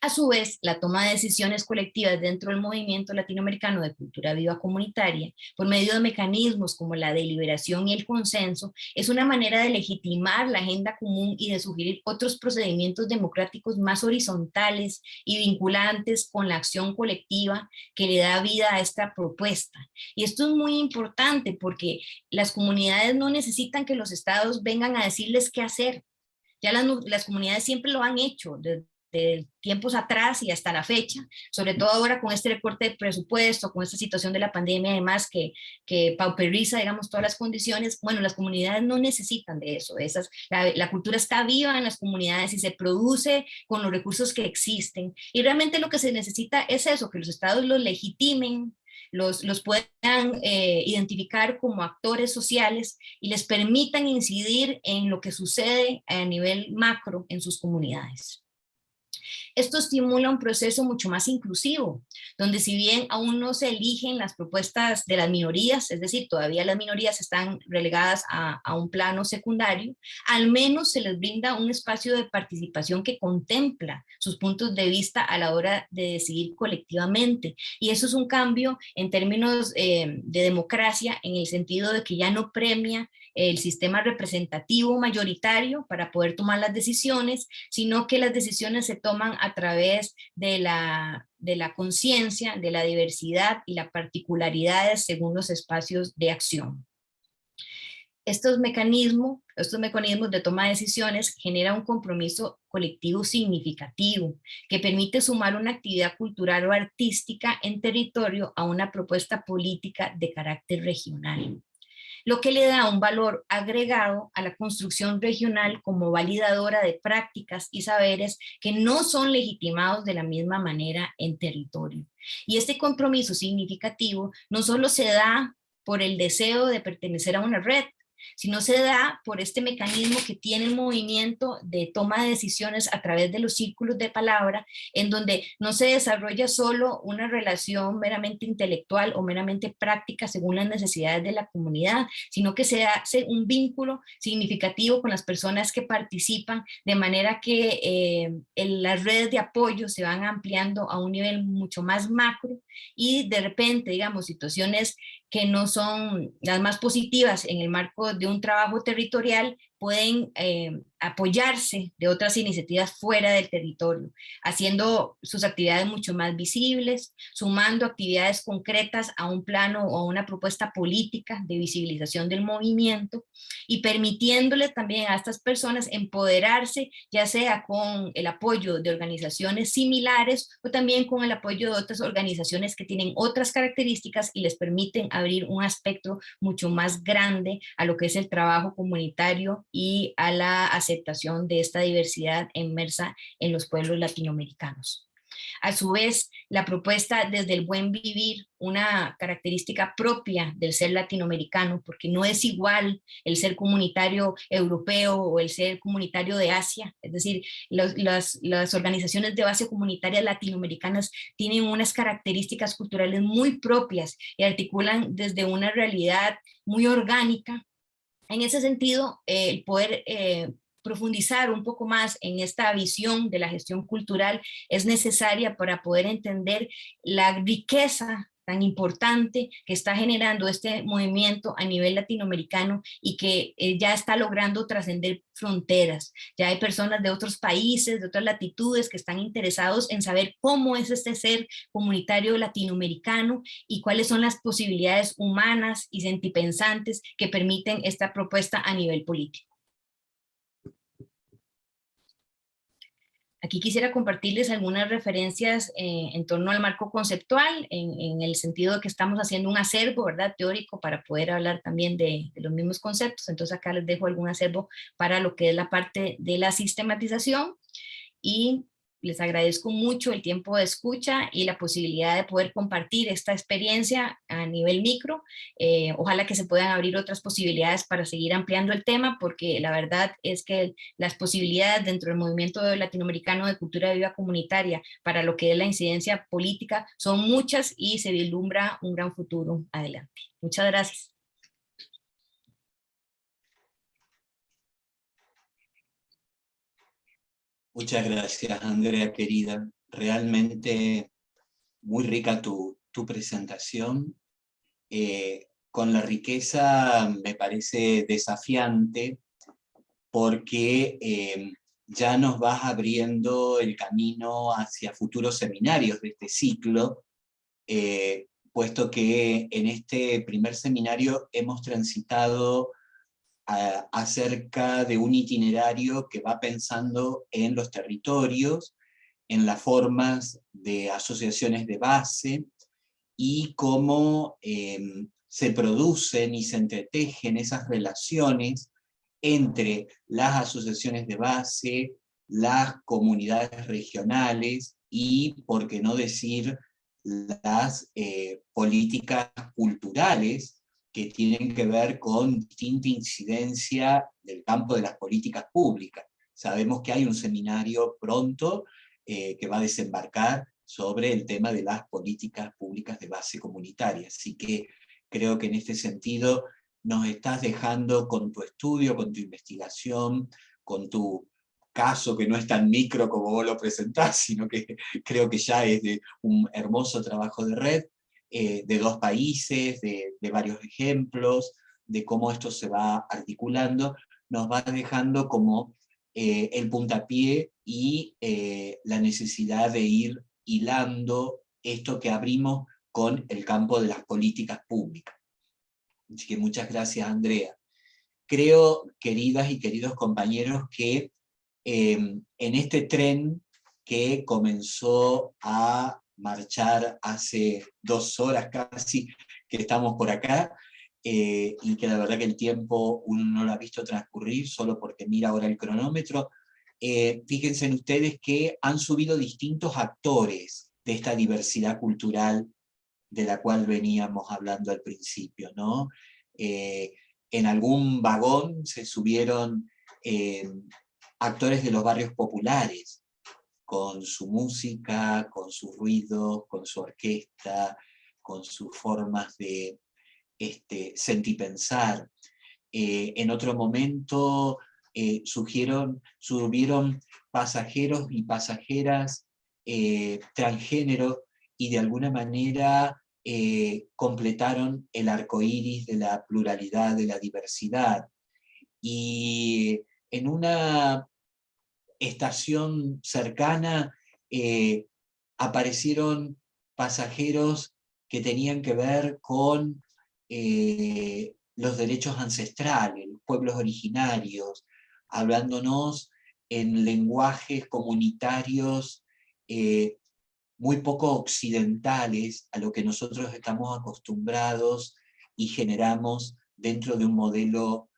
A su vez, la toma de decisiones colectivas dentro del movimiento latinoamericano de cultura viva comunitaria, por medio de mecanismos como la deliberación y el consenso, es una manera de legitimar la agenda común y de sugerir otros procedimientos democráticos más horizontales y vinculantes con la acción colectiva que le da vida a esta propuesta. Y esto es muy importante porque las comunidades no necesitan que los estados vengan a decirles qué hacer. Ya las comunidades siempre lo han hecho, de tiempos atrás y hasta la fecha, sobre todo ahora con este recorte de presupuesto, con esta situación de la pandemia, además que pauperiza, digamos, todas las condiciones. Bueno, las comunidades no necesitan de eso. La cultura está viva en las comunidades y se produce con los recursos que existen. Y realmente lo que se necesita es eso, que los estados los legitimen, los puedan identificar como actores sociales y les permitan incidir en lo que sucede a nivel macro en sus comunidades. Esto estimula un proceso mucho más inclusivo, donde si bien aún no se eligen las propuestas de las minorías, es decir, todavía las minorías están relegadas a un plano secundario, al menos se les brinda un espacio de participación que contempla sus puntos de vista a la hora de decidir colectivamente. Y eso es un cambio en términos de democracia, en el sentido de que ya no premia el sistema representativo mayoritario para poder tomar las decisiones, sino que las decisiones se toman a través de la conciencia, de la diversidad y las particularidades según los espacios de acción. Estos mecanismos de toma de decisiones generan un compromiso colectivo significativo que permite sumar una actividad cultural o artística en territorio a una propuesta política de carácter regional. lo que le da un valor agregado a la construcción regional como validadora de prácticas y saberes que no son legitimados de la misma manera en territorio. Y este compromiso significativo no solo se da por el deseo de pertenecer a una red, sino se da por este mecanismo que tiene el movimiento de toma de decisiones a través de los círculos de palabra, en donde no se desarrolla solo una relación meramente intelectual o meramente práctica según las necesidades de la comunidad, sino que se hace un vínculo significativo con las personas que participan, de manera que las redes de apoyo se van ampliando a un nivel mucho más macro, y de repente, digamos, situaciones que no son las más positivas en el marco de un trabajo territorial pueden apoyarse de otras iniciativas fuera del territorio, haciendo sus actividades mucho más visibles, sumando actividades concretas a un plano o a una propuesta política de visibilización del movimiento, y permitiéndoles también a estas personas empoderarse, ya sea con el apoyo de organizaciones similares o también con el apoyo de otras organizaciones que tienen otras características y les permiten abrir un aspecto mucho más grande a lo que es el trabajo comunitario y a la aceptación de esta diversidad inmersa en los pueblos latinoamericanos. A su vez, la propuesta desde el buen vivir, una característica propia del ser latinoamericano, porque no es igual el ser comunitario europeo o el ser comunitario de Asia, es decir, las organizaciones de base comunitaria latinoamericanas tienen unas características culturales muy propias y articulan desde una realidad muy orgánica. En ese sentido, el poder profundizar un poco más en esta visión de la gestión cultural es necesaria para poder entender la riqueza tan importante que está generando este movimiento a nivel latinoamericano y que ya está logrando trascender fronteras. Ya hay personas de otros países, de otras latitudes que están interesados en saber cómo es este ser comunitario latinoamericano y cuáles son las posibilidades humanas y sentipensantes que permiten esta propuesta a nivel político. Aquí quisiera compartirles algunas referencias en torno al marco conceptual, en el sentido de que estamos haciendo un acervo, ¿verdad?, teórico para poder hablar también de los mismos conceptos. Entonces acá les dejo algún acervo para lo que es la parte de la sistematización, y les agradezco mucho el tiempo de escucha y la posibilidad de poder compartir esta experiencia a nivel micro. Ojalá que se puedan abrir otras posibilidades para seguir ampliando el tema, porque la verdad es que las posibilidades dentro del movimiento latinoamericano de cultura viva comunitaria para lo que es la incidencia política son muchas y se vislumbra un gran futuro adelante. Muchas gracias. Muchas gracias, Andrea, querida. Realmente muy rica tu presentación. Con la riqueza me parece desafiante porque ya nos vas abriendo el camino hacia futuros seminarios de este ciclo, puesto que en este primer seminario hemos transitado acerca de un itinerario que va pensando en los territorios, en las formas de asociaciones de base y cómo se producen y se entretejen esas relaciones entre las asociaciones de base, las comunidades regionales y, por qué no decir, las políticas culturales que tienen que ver con distinta incidencia del campo de las políticas públicas. Sabemos que hay un seminario pronto que va a desembarcar sobre el tema de las políticas públicas de base comunitaria. Así que creo que en este sentido nos estás dejando con tu estudio, con tu investigación, con tu caso que no es tan micro como vos lo presentás, sino que creo que ya es de un hermoso trabajo de red, de dos países, de varios ejemplos, de cómo esto se va articulando, nos va dejando como el puntapié y la necesidad de ir hilando esto que abrimos con el campo de las políticas públicas. Así que muchas gracias, Andrea. Creo, queridas y queridos compañeros, que en este tren que comenzó a marchar hace 2 horas casi que estamos por acá, y que la verdad que el tiempo uno no lo ha visto transcurrir solo porque mira ahora el cronómetro. Fíjense en ustedes que han subido distintos actores de esta diversidad cultural de la cual veníamos hablando al principio, ¿no? En algún vagón se subieron actores de los barrios populares, con su música, con su ruido, con su orquesta, con sus formas de sentipensar. En otro momento subieron pasajeros y pasajeras transgénero, y de alguna manera completaron el arco iris de la pluralidad, de la diversidad. Y en una estación cercana aparecieron pasajeros que tenían que ver con los derechos ancestrales, los pueblos originarios, hablándonos en lenguajes comunitarios muy poco occidentales a lo que nosotros estamos acostumbrados y generamos dentro de un modelo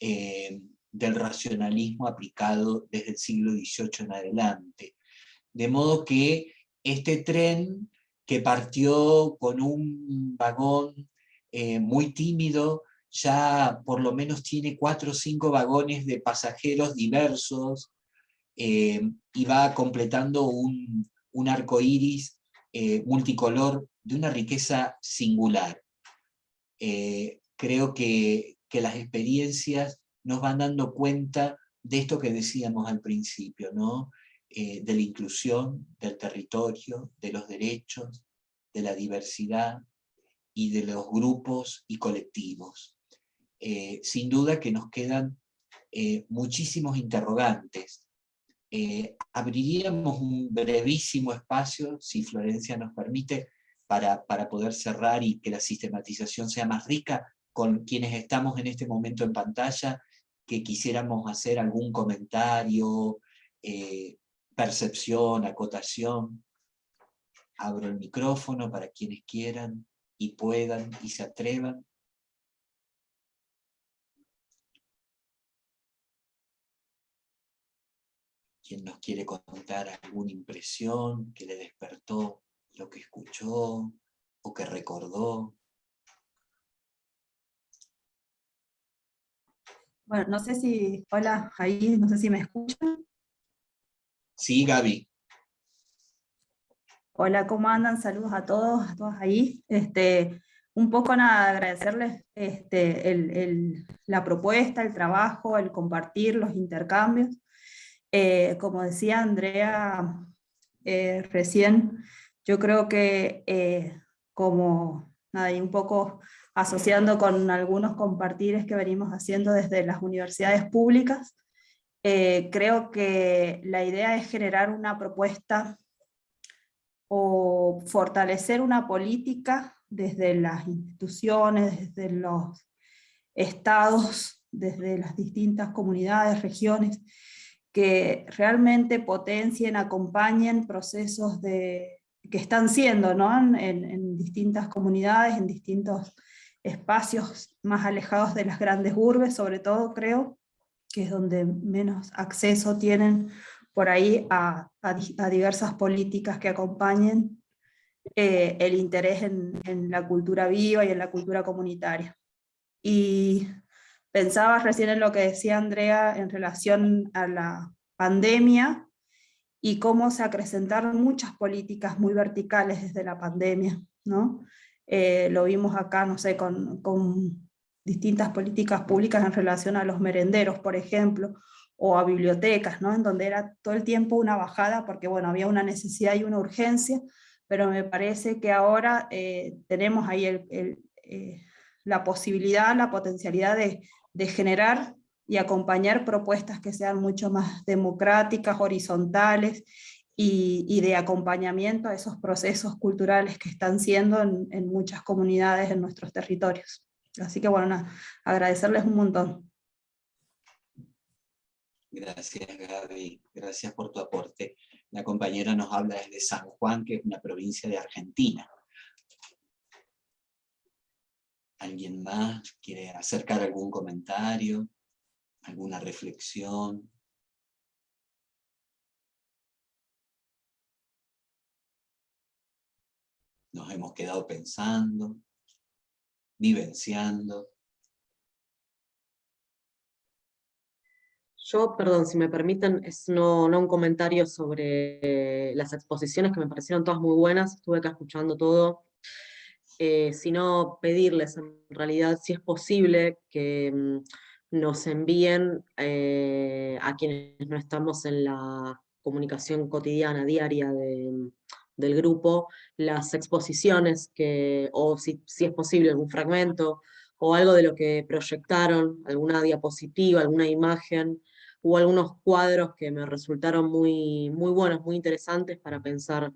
del racionalismo aplicado desde el siglo XVIII en adelante. De modo que este tren, que partió con un vagón muy tímido, ya por lo menos tiene 4 o 5 vagones de pasajeros diversos, y va completando un arco iris multicolor de una riqueza singular. Creo que las experiencias nos van dando cuenta de esto que decíamos al principio, ¿no? De la inclusión, del territorio, de los derechos, de la diversidad y de los grupos y colectivos. Sin duda que nos quedan muchísimos interrogantes. Abriríamos un brevísimo espacio, si Florencia nos permite, para poder cerrar y que la sistematización sea más rica, con quienes estamos en este momento en pantalla, que quisiéramos hacer algún comentario, percepción, acotación. Abro el micrófono para quienes quieran y puedan y se atrevan. ¿Quién nos quiere contar alguna impresión que le despertó lo que escuchó o que recordó? Bueno, no sé si, hola, ahí, no sé si me escuchan. Sí, Gaby. Hola, ¿cómo andan? Saludos a todas ahí. Un poco nada, agradecerles la propuesta, el trabajo, el compartir los intercambios. Como decía Andrea recién, yo creo que como nada, y un poco asociando con algunos compartires que venimos haciendo desde las universidades públicas, creo que la idea es generar una propuesta o fortalecer una política desde las instituciones, desde los estados, desde las distintas comunidades, regiones, que realmente potencien, acompañen procesos que están siendo, ¿no? en distintas comunidades, en distintos espacios más alejados de las grandes urbes, sobre todo creo que es donde menos acceso tienen por ahí a diversas políticas que acompañen el interés en la cultura viva y en la cultura comunitaria. Y pensaba recién en lo que decía Andrea en relación a la pandemia y cómo se acrecentaron muchas políticas muy verticales desde la pandemia, ¿no? Lo vimos acá, no sé, con distintas políticas públicas en relación a los merenderos, por ejemplo, o a bibliotecas, ¿no? En donde era todo el tiempo una bajada porque, bueno, había una necesidad y una urgencia, pero me parece que ahora tenemos ahí la posibilidad, la potencialidad de generar y acompañar propuestas que sean mucho más democráticas, horizontales y de acompañamiento a esos procesos culturales que están siendo en muchas comunidades en nuestros territorios. Así que bueno, nada, agradecerles un montón. Gracias, Gaby. Gracias por tu aporte. La compañera nos habla desde San Juan, que es una provincia de Argentina. ¿Alguien más quiere acercar algún comentario, alguna reflexión? Nos hemos quedado pensando, vivenciando. Yo, perdón, si me permiten, es no un comentario sobre las exposiciones que me parecieron todas muy buenas, estuve acá escuchando todo, sino pedirles en realidad si es posible que nos envíen a quienes no estamos en la comunicación cotidiana, diaria del grupo, las exposiciones o si es posible algún fragmento o algo de lo que proyectaron, alguna diapositiva, alguna imagen o algunos cuadros que me resultaron muy, muy buenos, muy interesantes para pensar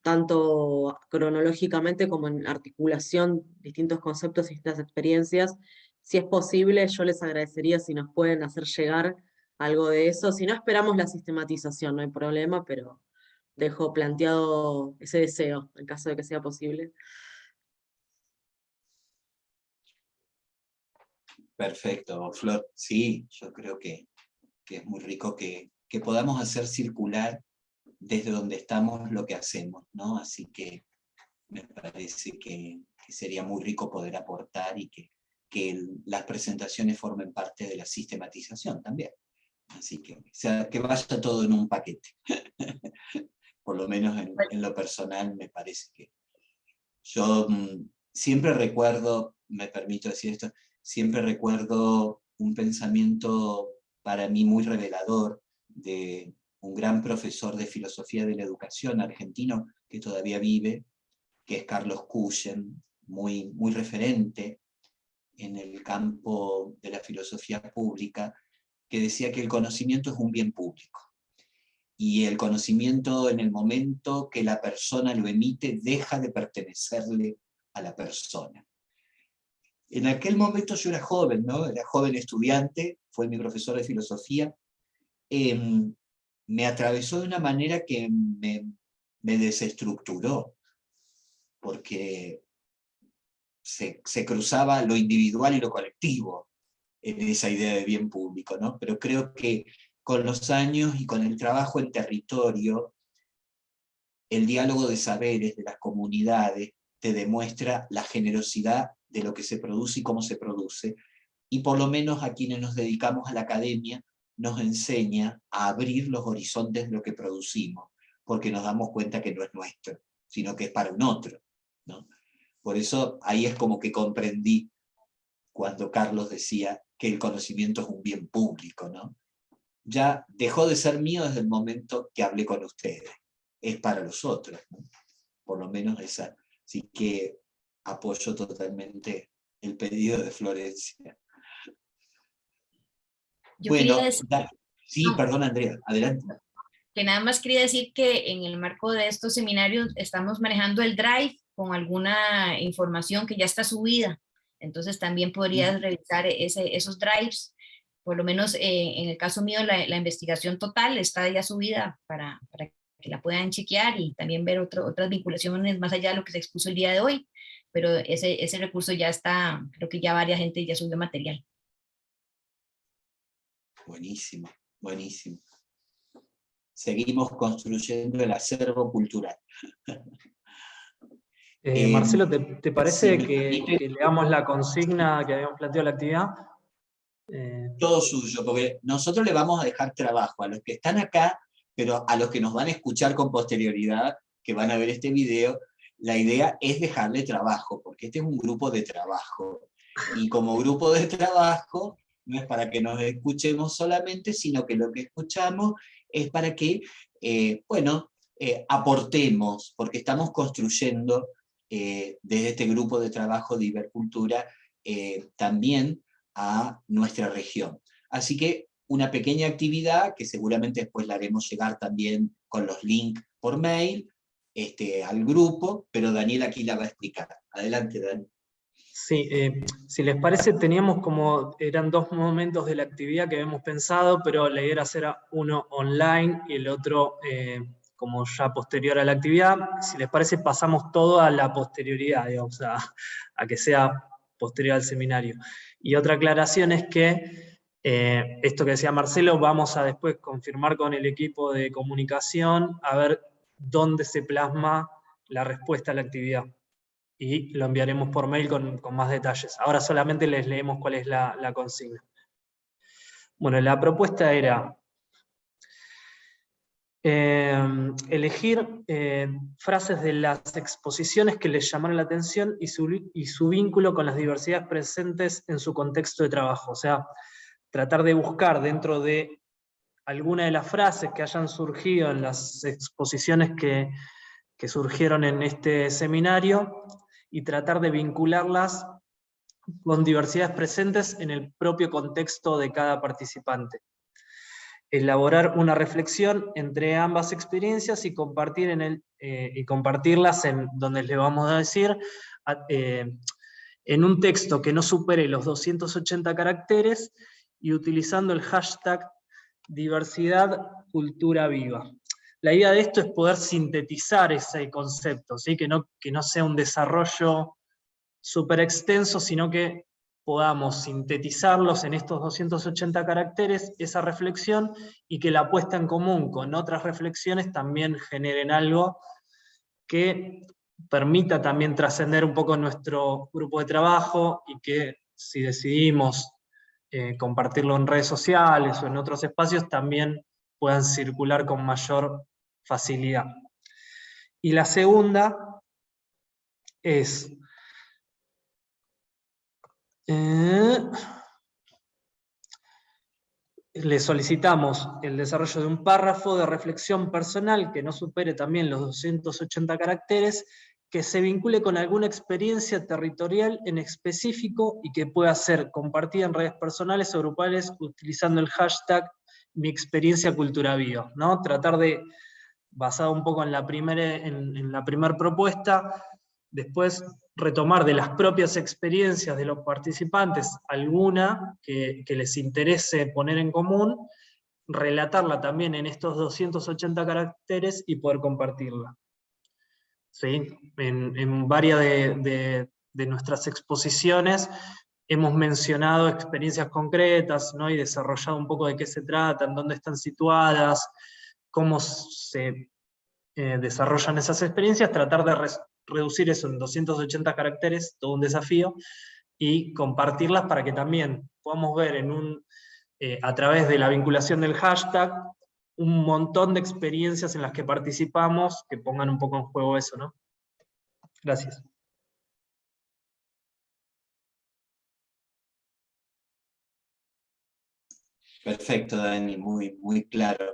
tanto cronológicamente como en articulación, distintos conceptos y distintas experiencias. Si es posible, yo les agradecería si nos pueden hacer llegar algo de eso. Si no, esperamos la sistematización, no hay problema, pero dejo planteado ese deseo, en caso de que sea posible. Perfecto, Flor. Sí, yo creo que es muy rico que podamos hacer circular desde donde estamos lo que hacemos, ¿no? Así que me parece que sería muy rico poder aportar y que las presentaciones formen parte de la sistematización también. Así que, o sea, que vaya todo en un paquete. Por lo menos en lo personal me parece que yo siempre recuerdo, me permito decir esto, siempre recuerdo un pensamiento para mí muy revelador de un gran profesor de filosofía de la educación argentino que todavía vive, que es Carlos Cuyen, muy, muy referente en el campo de la filosofía pública, que decía que el conocimiento es un bien público. Y el conocimiento, en el momento que la persona lo emite, deja de pertenecerle a la persona. En aquel momento yo era joven, ¿no? Era joven estudiante, fue mi profesor de filosofía. Me atravesó de una manera que me desestructuró, porque se cruzaba lo individual y lo colectivo en esa idea de bien público, ¿no? Pero creo que con los años y con el trabajo en territorio, el diálogo de saberes de las comunidades te demuestra la generosidad de lo que se produce y cómo se produce, y por lo menos a quienes nos dedicamos a la academia nos enseña a abrir los horizontes de lo que producimos, porque nos damos cuenta que no es nuestro, sino que es para un otro, ¿no? Por eso ahí es como que comprendí cuando Carlos decía que el conocimiento es un bien público, ¿no? Ya dejó de ser mío desde el momento que hablé con ustedes. Es para los otros, ¿no? Por lo menos esa. Así que apoyo totalmente el pedido de Florencia. Yo Bueno, quería decir, sí, perdón, Andrea, adelante. que nada más quería decir que en el marco de estos seminarios estamos manejando el Drive con alguna información que ya está subida. Entonces también podrías revisar esos drives. Por lo menos en el caso mío, la investigación total está ya subida para que la puedan chequear y también ver otras vinculaciones más allá de lo que se expuso el día de hoy. Pero ese recurso ya está, creo que ya varias gente ya subió material. Buenísimo, buenísimo. Seguimos construyendo el acervo cultural. Marcelo, ¿te parece si que leamos la consigna que habíamos planteado en la actividad? Todo suyo, porque nosotros le vamos a dejar trabajo a los que están acá, pero a los que nos van a escuchar con posterioridad, que van a ver este video, la idea es dejarle trabajo, porque este es un grupo de trabajo. Y como grupo de trabajo, no es para que nos escuchemos solamente, sino que lo que escuchamos es para que, aportemos, porque estamos construyendo desde este grupo de trabajo de Ibercultura también a nuestra región. Así que una pequeña actividad que seguramente después la haremos llegar también con los links por mail al grupo, pero Daniel aquí la va a explicar. Adelante, Dani. Sí, si les parece, eran dos momentos de la actividad que habíamos pensado, pero la idea era hacer uno online y el otro como ya posterior a la actividad. Si les parece, pasamos todo a la posterioridad, digamos, a que sea posterior al seminario. Y otra aclaración es que esto que decía Marcelo, vamos a después confirmar con el equipo de comunicación a ver dónde se plasma la respuesta a la actividad. Y lo enviaremos por mail con más detalles. Ahora solamente les leemos cuál es la consigna. Bueno, la propuesta era elegir frases de las exposiciones que les llamaron la atención y su vínculo con las diversidades presentes en su contexto de trabajo. O sea, tratar de buscar dentro de alguna de las frases que hayan surgido en las exposiciones que surgieron en este seminario y tratar de vincularlas con diversidades presentes en el propio contexto de cada participante. Elaborar una reflexión entre ambas experiencias y compartirlas en donde le vamos a decir en un texto que no supere los 280 caracteres y utilizando el hashtag diversidad cultura viva. La idea de esto es poder sintetizar ese concepto, ¿sí? que no sea un desarrollo súper extenso, sino que podamos sintetizarlos en estos 280 caracteres, esa reflexión, y que la puesta en común con otras reflexiones también generen algo que permita también trascender un poco nuestro grupo de trabajo y que si decidimos compartirlo en redes sociales o en otros espacios también puedan circular con mayor facilidad. Y la segunda es le solicitamos el desarrollo de un párrafo de reflexión personal que no supere también los 280 caracteres, que se vincule con alguna experiencia territorial en específico y que pueda ser compartida en redes personales o grupales utilizando el hashtag Mi Experiencia Cultura Viva, ¿no? Tratar de, basado un poco en la primera propuesta, después retomar de las propias experiencias de los participantes alguna que les interese poner en común, relatarla también en estos 280 caracteres y poder compartirla. ¿Sí? En varias de nuestras exposiciones hemos mencionado experiencias concretas, ¿no? Y desarrollado un poco de qué se tratan, dónde están situadas, cómo se desarrollan esas experiencias, tratar de reducir eso en 280 caracteres, todo un desafío, y compartirlas para que también podamos ver a través de la vinculación del hashtag un montón de experiencias en las que participamos que pongan un poco en juego eso, ¿no? Gracias. Perfecto, Dani, muy, muy claro.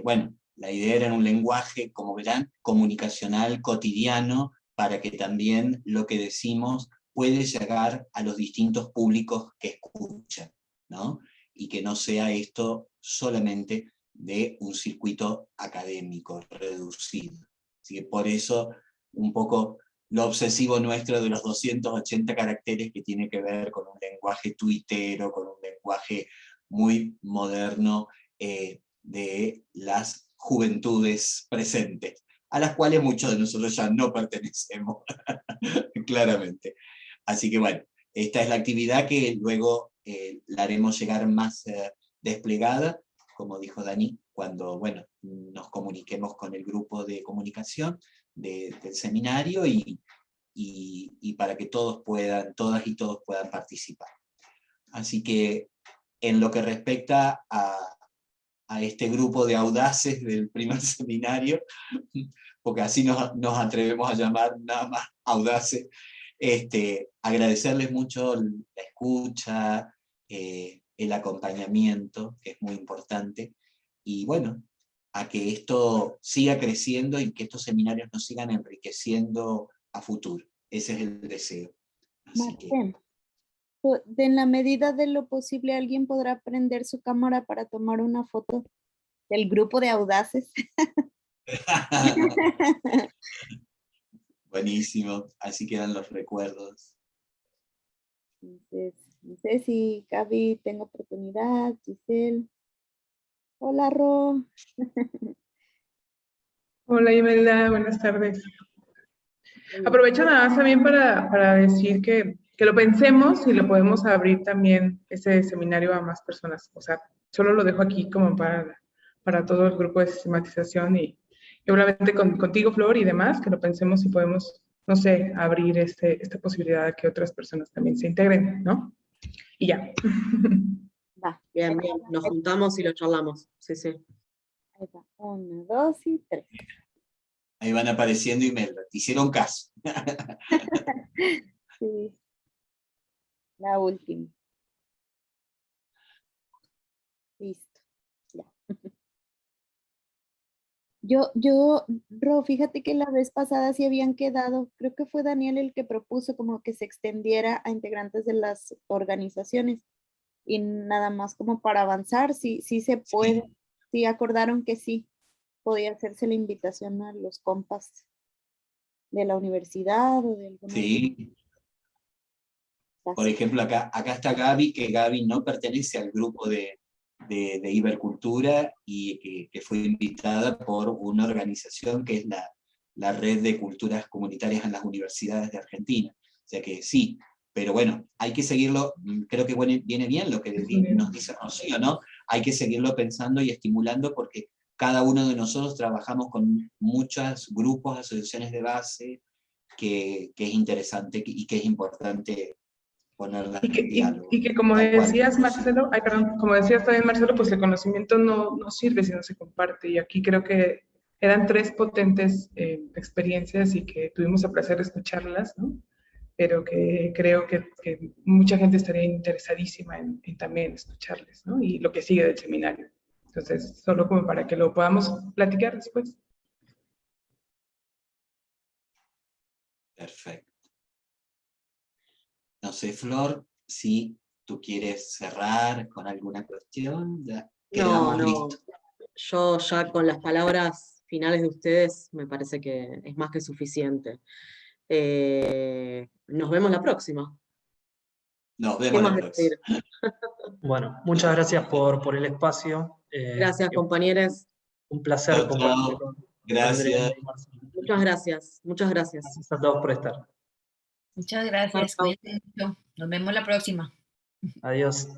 Bueno, la idea era en un lenguaje, como verán, comunicacional, cotidiano, para que también lo que decimos puede llegar a los distintos públicos que escuchan, ¿no? Y que no sea esto solamente de un circuito académico reducido. Así que por eso, un poco lo obsesivo nuestro de los 280 caracteres que tiene que ver con un lenguaje tuitero, con un lenguaje muy moderno de las juventudes presentes, a las cuales muchos de nosotros ya no pertenecemos, claramente. Así que bueno, esta es la actividad que luego la haremos llegar más desplegada, como dijo Dani, cuando bueno, nos comuniquemos con el grupo de comunicación del seminario y para que todos puedan, todas y todos puedan participar. Así que en lo que respecta a este grupo de audaces del primer seminario, porque así nos atrevemos a llamar nada más audaces, agradecerles mucho la escucha, el acompañamiento, que es muy importante, y bueno, a que esto siga creciendo y que estos seminarios nos sigan enriqueciendo a futuro. Ese es el deseo. Así que... En la medida de lo posible, alguien podrá prender su cámara para tomar una foto del grupo de audaces. Buenísimo, así quedan los recuerdos. Entonces, no sé si Gaby tenga oportunidad, Giselle. Hola, Ro. Hola Imelda, buenas tardes. Aprovecho nada más también para decir que lo pensemos y lo podemos abrir también ese seminario a más personas. O sea, solo lo dejo aquí como para todo el grupo de sistematización y obviamente contigo, Flor, y demás, que lo pensemos y podemos, no sé, abrir esta posibilidad de que otras personas también se integren, ¿no? Y ya. Va. Bien, bien, nos juntamos y lo charlamos. Sí, sí. Ahí va. 1, 2 y 3. Ahí van apareciendo Imelda. Te hicieron caso. Sí. La última. Listo. Ya. Ro, fíjate que la vez pasada sí habían quedado, creo que fue Daniel el que propuso como que se extendiera a integrantes de las organizaciones y nada más como para avanzar, sí se puede, sí acordaron que sí, podía hacerse la invitación a los compas de la universidad o de alguna. Sí. Por ejemplo, acá está Gaby, que Gaby no pertenece al grupo de Ibercultura y que fue invitada por una organización que es la Red de Culturas Comunitarias en las Universidades de Argentina. O sea que sí, pero bueno, hay que seguirlo, creo que viene bien lo que nos dice Rocío, ¿no? Hay que seguirlo pensando y estimulando porque cada uno de nosotros trabajamos con muchos grupos, asociaciones de base, que es interesante y que es importante ponerlas en diálogo. Y que como decías, Marcelo, como decías también, Marcelo, pues el conocimiento no sirve si no se comparte. Y aquí creo que eran 3 potentes experiencias y que tuvimos el placer de escucharlas, ¿no? Pero que creo que mucha gente estaría interesadísima en también escucharles, ¿no? Y lo que sigue del seminario. Entonces, solo como para que lo podamos platicar después. Perfecto. No sé, Flor, si tú quieres cerrar con alguna cuestión, ya quedamos listos. Yo ya con las palabras finales de ustedes me parece que es más que suficiente. Nos vemos la próxima. Nos ¿Qué vemos la más próxima. decir? Bueno, muchas gracias por el espacio. Gracias, compañeros. Un placer Chao, compartir chao. con Gracias. Andrea y Marcelo. Muchas gracias. Muchas gracias. Gracias a todos por estar. Muchas gracias. Chao. Cuídense mucho. Nos vemos la próxima. Adiós.